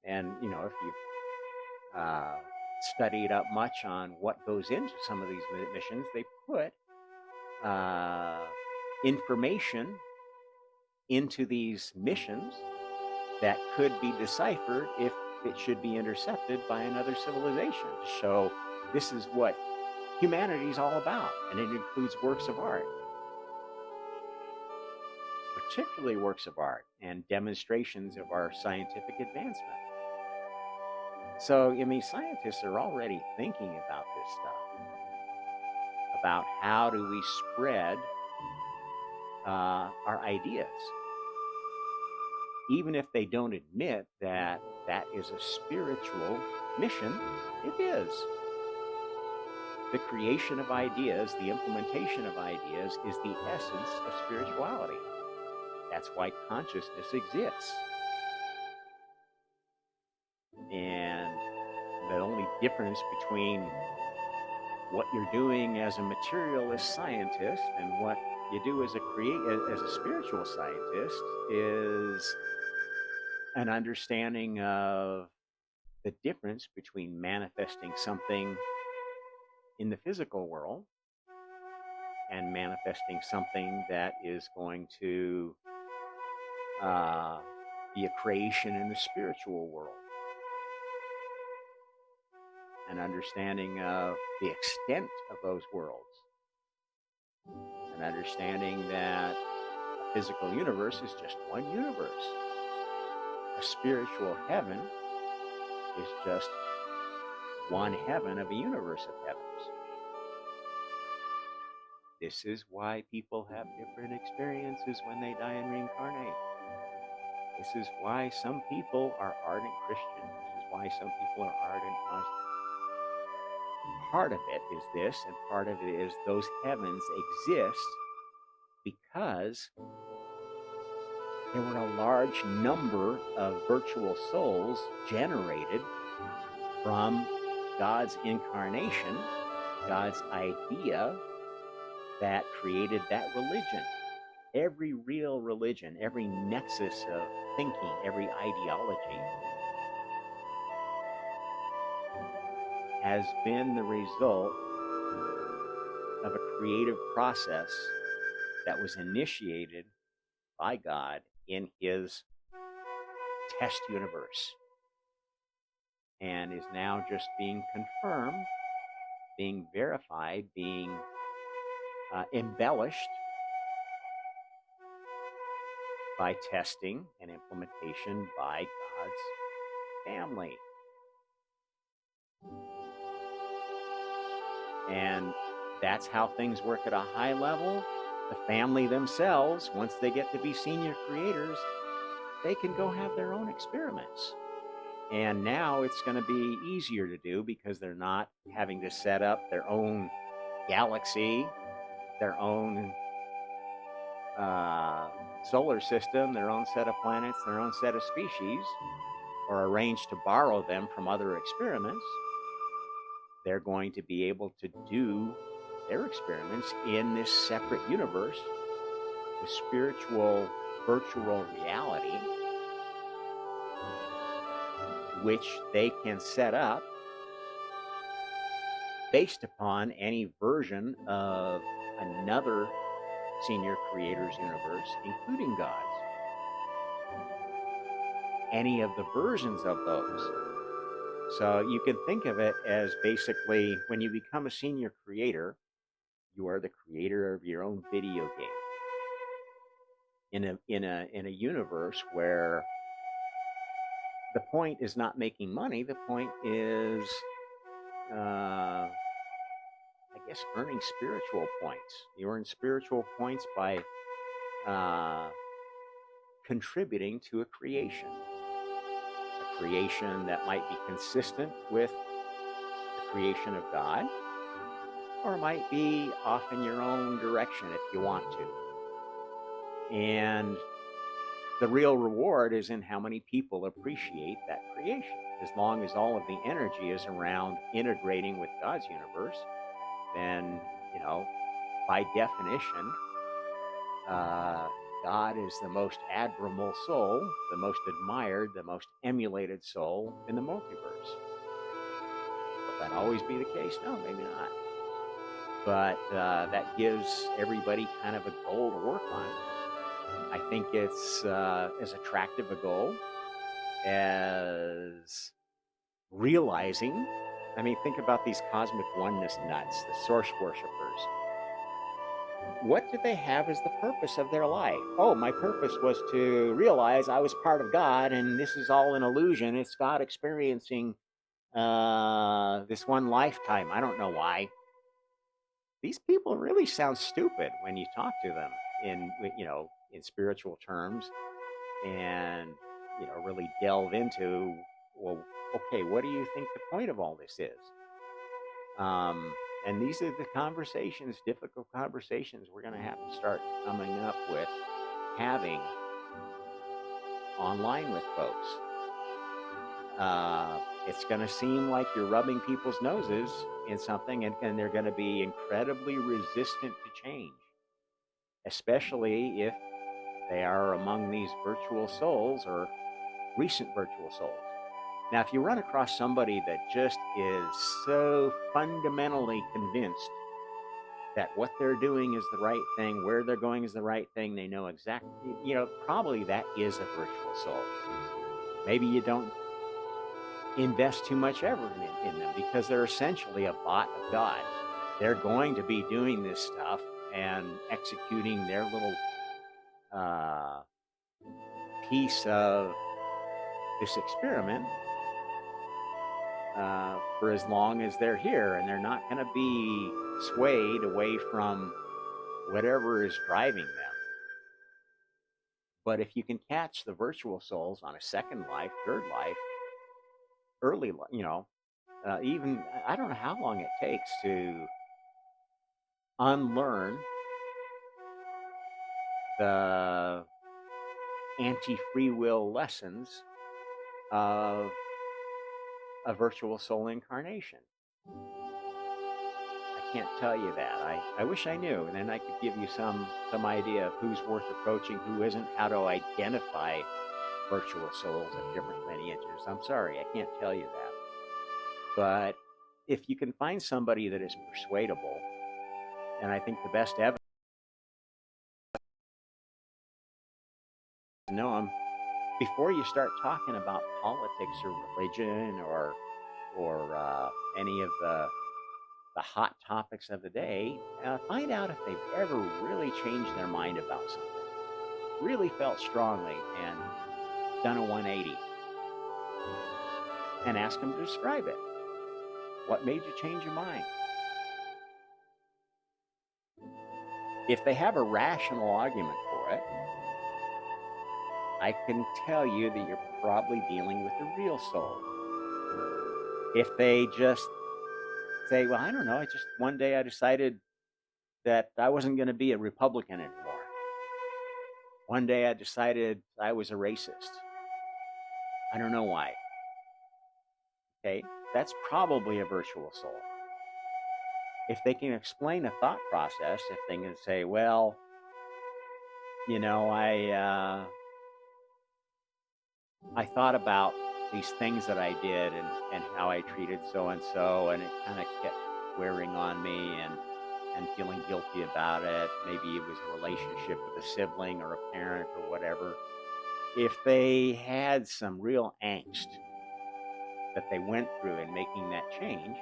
And, if you've studied up much on what goes into some of these missions, they put information into these missions that could be deciphered if it should be intercepted by another civilization. So this is what humanity is all about, and it includes works of art, particularly works of art and demonstrations of our scientific advancement. So, scientists are already thinking about this stuff, about how do we spread our ideas, even if they don't admit that that is a spiritual mission. It is. The creation of ideas, the implementation of ideas, is the essence of spirituality. That's why consciousness exists. And the only difference between what you're doing as a materialist scientist and what you do as a spiritual scientist is an understanding of the difference between manifesting something in the physical world and manifesting something that is going to be a creation in the spiritual world. An understanding of the extent of those worlds. An understanding that a physical universe is just one universe. A spiritual heaven is just one heaven of a universe of heavens. This is why people have different experiences when they die and reincarnate. This is why some people are ardent Christians. This is why some people are ardent Muslims. Part of it is this, and part of it is those heavens exist because there were a large number of virtual souls generated from God's incarnation, God's idea that created that religion. Every real religion, every nexus of thinking, every ideology has been the result of a creative process that was initiated by God in his test universe and is now just being confirmed, being verified, being embellished by testing and implementation by God's family. And that's how things work at a high level. The family themselves, once they get to be senior creators, they can go have their own experiments. And now it's going to be easier to do because they're not having to set up their own galaxy, their own solar system, their own set of planets, their own set of species, or arrange to borrow them from other experiments. They're going to be able to do their experiments in this separate universe, the spiritual virtual reality, which they can set up based upon any version of another senior creator's universe, including God's. Any of the versions of those. So you can think of it as basically when you become a senior creator, you are the creator of your own video game in a universe where the point is not making money. The point is, I guess, earning spiritual points. You earn spiritual points by contributing to a creation that might be consistent with the creation of God, or might be off in your own direction if you want to. And the real reward is in how many people appreciate that creation. As long as all of the energy is around integrating with God's universe, then, by definition, God is the most admirable soul, the most admired, the most emulated soul in the multiverse. Will that always be the case? No, maybe not. But that gives everybody kind of a goal to work on. I think it's as attractive a goal as realizing. I mean, think about these cosmic oneness nuts, the source worshipers. What did they have as the purpose of their life? Oh, my purpose was to realize I was part of God, and this is all an illusion. It's God experiencing this one lifetime. I don't know why. These people really sound stupid when you talk to them in spiritual terms, and really delve into, well, okay, what do you think the point of all this is? And these are the conversations, difficult conversations we're going to have to start coming up with, having online with folks. It's going to seem like you're rubbing people's noses in something, and they're going to be incredibly resistant to change, especially if they are among these virtual souls or recent virtual souls. Now, if you run across somebody that just is so fundamentally convinced that what they're doing is the right thing, where they're going is the right thing, they know exactly, probably that is a virtual soul. Maybe you don't invest too much effort in them because they're essentially a bot of God. They're going to be doing this stuff and executing their little piece of this experiment for as long as they're here, and they're not going to be swayed away from whatever is driving them. But if you can catch the virtual souls on a second life, third life, early, even, I don't know how long it takes to unlearn the anti-free will lessons of a virtual soul incarnation? I can't tell you that. I wish I knew, and then I could give you some idea of who's worth approaching, who isn't, how to identify virtual souls of different lineages. I'm sorry, I can't tell you that. But if you can find somebody that is persuadable, and I think the best evidence to know them before you start talking about politics or religion or any of the hot topics of the day, find out if they've ever really changed their mind about something, really felt strongly and done a 180, and ask them to describe it. What made you change your mind? If they have a rational argument for it, I can tell you that you're probably dealing with the real soul. If they just say, well, I don't know, one day I decided that I wasn't going to be a Republican anymore. One day I decided I was a racist. I don't know why. Okay, that's probably a virtual soul. If they can explain a thought process, if they can say, well, you know, I thought about these things that I did and how I treated so-and-so, and it kind of kept wearing on me and feeling guilty about it. Maybe it was a relationship with a sibling or a parent or whatever. If they had some real angst that they went through in making that change,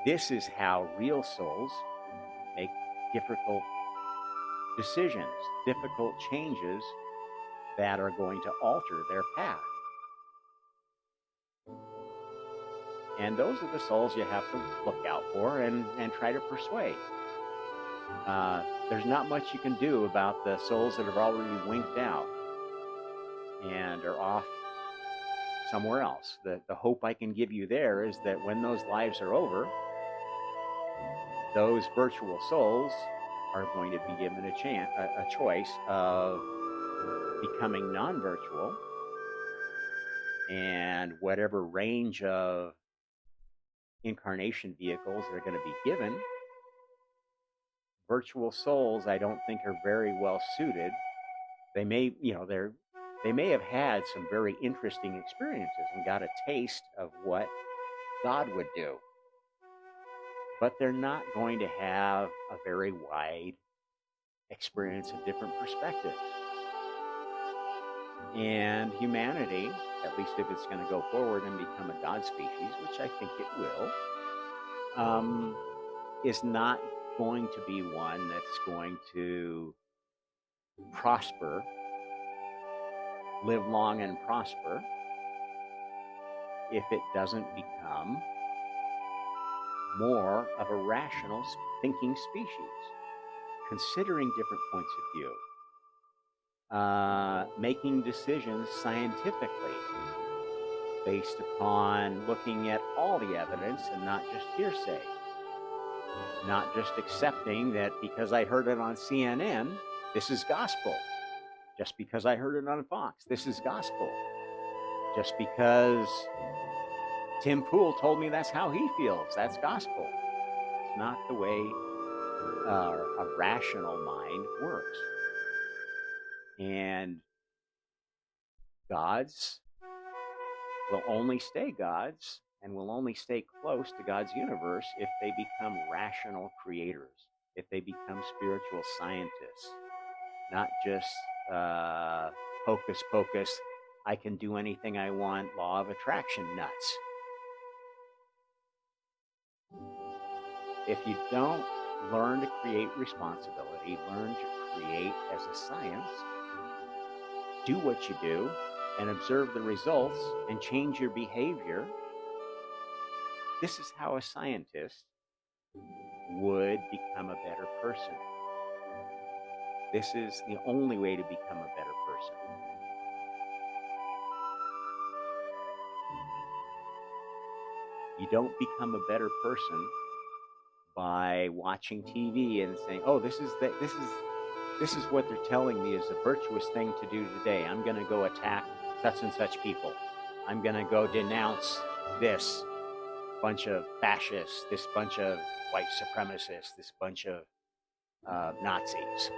this is how real souls make difficult decisions, difficult changes that are going to alter their path. And those are the souls you have to look out for and try to persuade. There's not much you can do about the souls that have already winked out and are off somewhere else. The hope I can give you there is that when those lives are over, those virtual souls are going to be given a choice of becoming non-virtual, and whatever range of incarnation vehicles they're going to be given. Virtual souls, I don't think, are very well suited. They may, they may have had some very interesting experiences and got a taste of what God would do, but they're not going to have a very wide experience of different perspectives. And humanity, at least if it's going to go forward and become a God species, which I think it will, is not going to be one that's going to prosper, live long and prosper, if it doesn't become more of a rational thinking species, considering different points of view, making decisions scientifically based upon looking at all the evidence and not just hearsay, not just accepting that because I heard it on CNN, this is gospel. Just because I heard it on Fox, this is gospel. Just because Tim Pool told me that's how he feels, that's gospel. It's not the way a rational mind works. And gods will only stay gods and will only stay close to God's universe if they become rational creators, if they become spiritual scientists, not just hocus pocus, I can do anything I want, law of attraction nuts. If you don't learn to create responsibility, learn to create as a science, do what you do and observe the results and change your behavior, this is how a scientist would become a better person. This is the only way to become a better person. You don't become a better person by watching TV and saying, "Oh, this is what they're telling me is a virtuous thing to do today. I'm going to go attack such and such people. I'm going to go denounce this bunch of fascists, this bunch of white supremacists, this bunch of Nazis.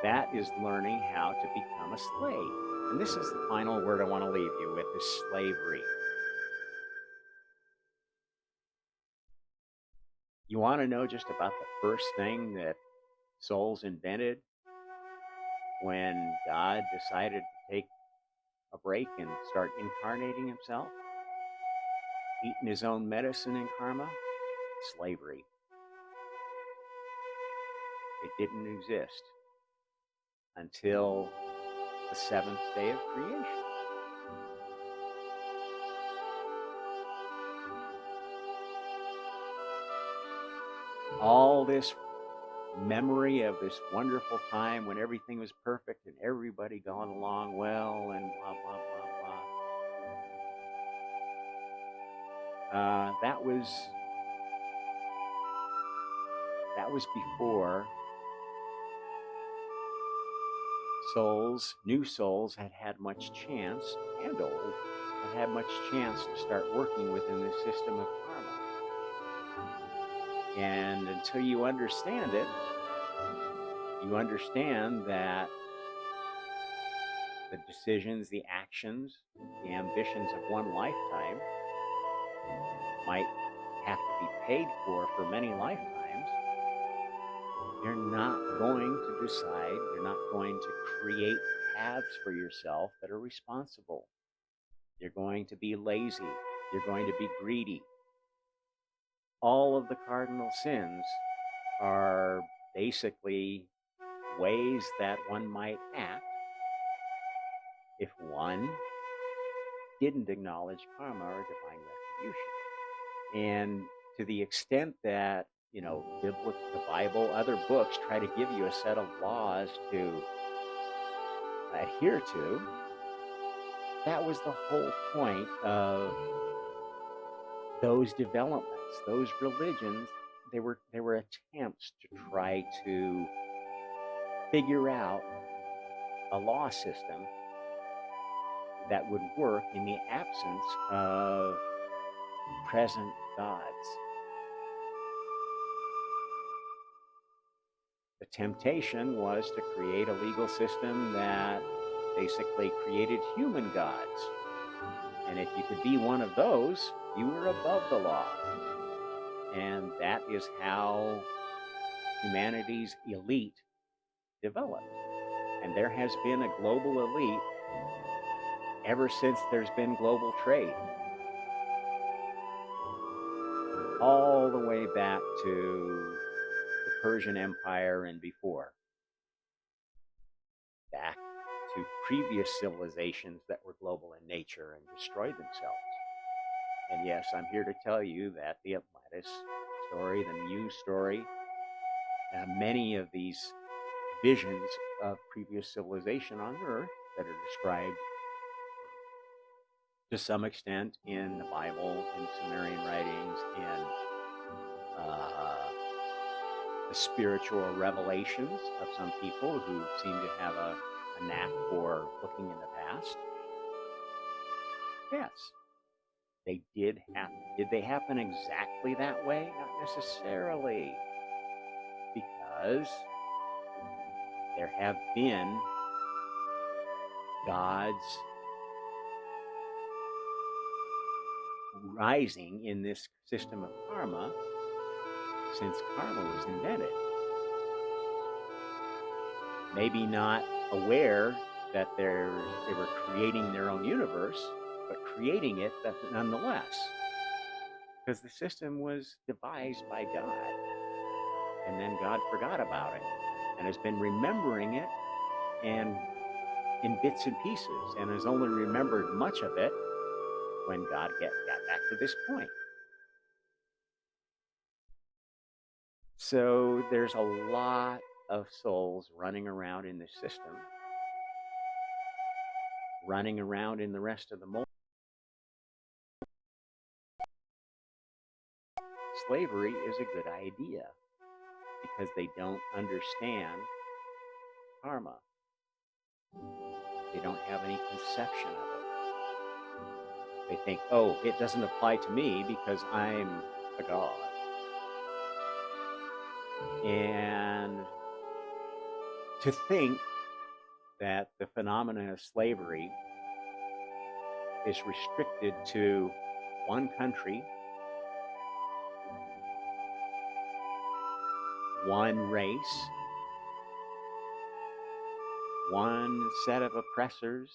That is learning how to become a slave. And this is the final word I want to leave you with, is slavery. You want to know just about the first thing that souls invented when God decided to take a break and start incarnating himself? Eating his own medicine in karma? Slavery. It didn't exist until the seventh day of creation. All this memory of this wonderful time when everything was perfect and everybody going along well and blah, blah, blah, blah. That was before souls, new souls, had much chance, and old, had much chance to start working within the system of karma. And until you understand it, you understand that the decisions, the actions, the ambitions of one lifetime might have to be paid for many lifetimes. You're not going to decide, you're not going to create paths for yourself that are responsible. You're going to be lazy. You're going to be greedy. All of the cardinal sins are basically ways that one might act if one didn't acknowledge karma or divine retribution. And to the extent that, you know, the Bible, other books try to give you a set of laws to adhere to, that was the whole point of those developments, those religions. They were attempts to try to figure out a law system that would work in the absence of present gods. The temptation was to create a legal system that basically created human gods. And if you could be one of those, you were above the law. And that is how humanity's elite developed. And there has been a global elite ever since there's been global trade. All the way back to the Persian Empire and before. Back to previous civilizations that were global in nature and destroyed themselves. And yes, I'm here to tell you that the Atlantis story, the Mu story, many of these visions of previous civilization on Earth that are described to some extent in the Bible, in Sumerian writings, in the spiritual revelations of some people who seem to have a knack for looking in the past. Yes, they did happen. Did they happen exactly that way? Not necessarily, because there have been gods rising in this system of karma since karma was invented. Maybe not aware that they were creating their own universe, but creating it nonetheless. Because the system was devised by God, and then God forgot about it, and has been remembering it and in bits and pieces, and has only remembered much of it when God got back to this point. So there's a lot of souls running around in this system, running around in the rest of the multiverse. Slavery is a good idea because they don't understand karma. They don't have any conception of it. They think, oh, it doesn't apply to me because I'm a god. And to think that the phenomenon of slavery is restricted to one country, one race, one set of oppressors,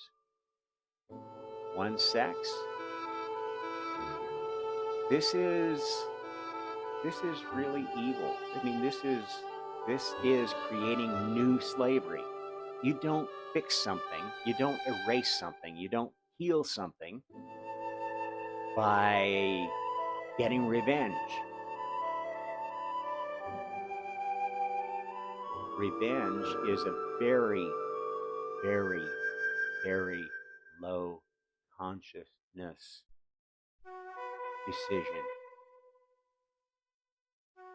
one sex. This is really evil. I mean, this is creating new slavery. You don't fix something, you don't erase something, you don't heal something by getting revenge. Revenge is a very, very, very low consciousness decision.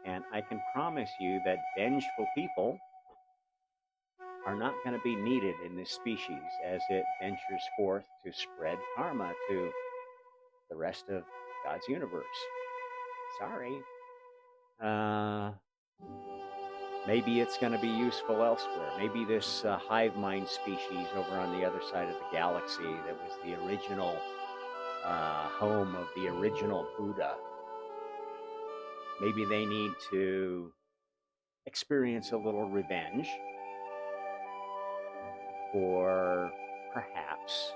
And I can promise you that vengeful people are not going to be needed in this species as it ventures forth to spread karma to the rest of God's universe. Sorry. Maybe it's going to be useful elsewhere. Maybe this hive mind species over on the other side of the galaxy that was the original home of the original Buddha, maybe they need to experience a little revenge for perhaps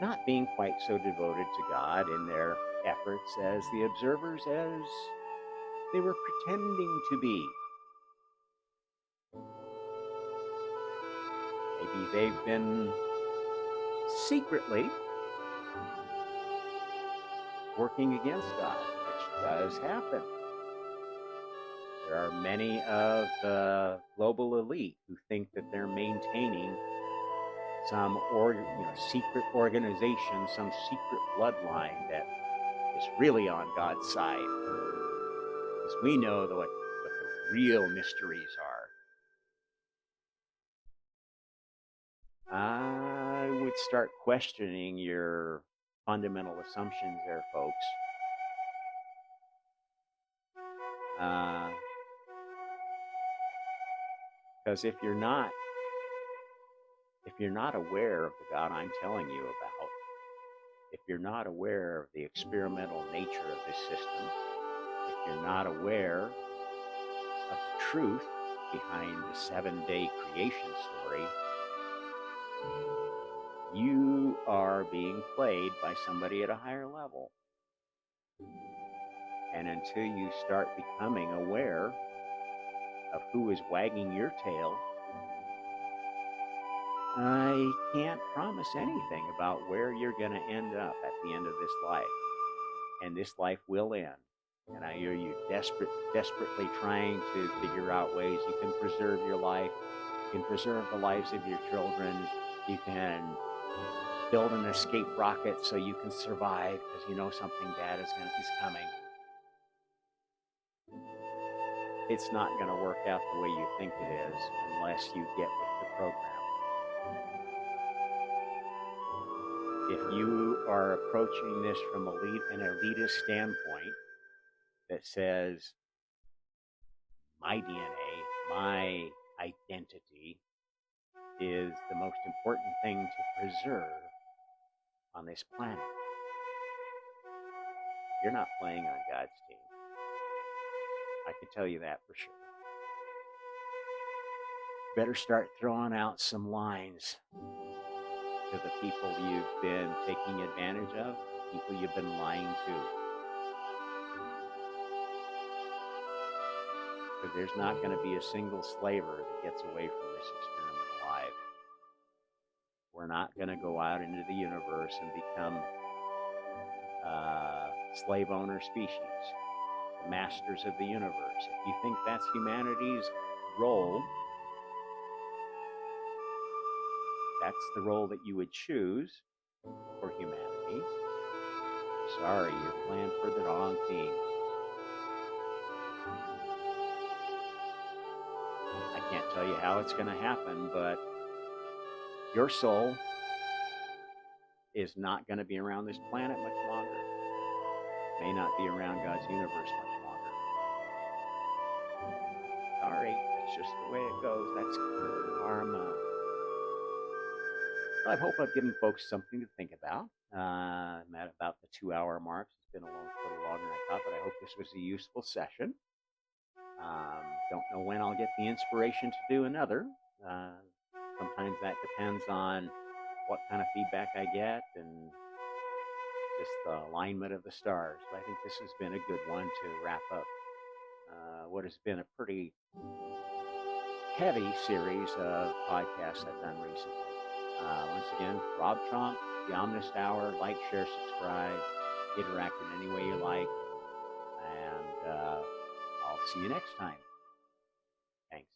not being quite so devoted to God in their efforts as the observers as they were pretending to be. Maybe they've been secretly working against God, which does happen. There are many of the global elite who think that they're maintaining some secret organization, some secret bloodline that is really on God's side. Because we know what the real mysteries are. I would start questioning your fundamental assumptions there, folks. Because if you're not aware of the God I'm telling you about, if you're not aware of the experimental nature of this system, if you're not aware of the truth behind the 7-day creation story, you are being played by somebody at a higher level. And until you start becoming aware of who is wagging your tail, I can't promise anything about where you're going to end up at the end of this life. And this life will end. And I hear you desperately trying to figure out ways you can preserve your life. You can preserve the lives of your children. You can build an escape rocket so you can survive because you know something bad is coming. It's not going to work out the way you think it is unless you get with the program. If you are approaching this from an elitist standpoint that says, my DNA, my identity is the most important thing to preserve on this planet, you're not playing on God's team. I can tell you that for sure. Better start throwing out some lines to the people you've been taking advantage of, people you've been lying to. Because there's not going to be a single slaver that gets away from this experiment alive. We're not going to go out into the universe and become slave owner species, the masters of the universe. If you think that's humanity's role, that's the role that you would choose for humanity. Sorry, you're playing for the wrong team. I can't tell you how it's going to happen, but Your soul is not going to be around this planet much longer. May not be around God's universe much longer. Sorry, that's just the way it goes. That's karma. Well, I hope I've given folks something to think about. I'm at about the 2-hour mark. It's been a little longer than I thought, but I hope this was a useful session. Don't know when I'll get the inspiration to do another. Sometimes that depends on what kind of feedback I get and just the alignment of the stars. But I think this has been a good one to wrap up what has been a pretty heavy series of podcasts I've done recently. Once again, Rob Trump, The Omnist Hour. Like, share, subscribe, interact in any way you like. And I'll see you next time. Thanks.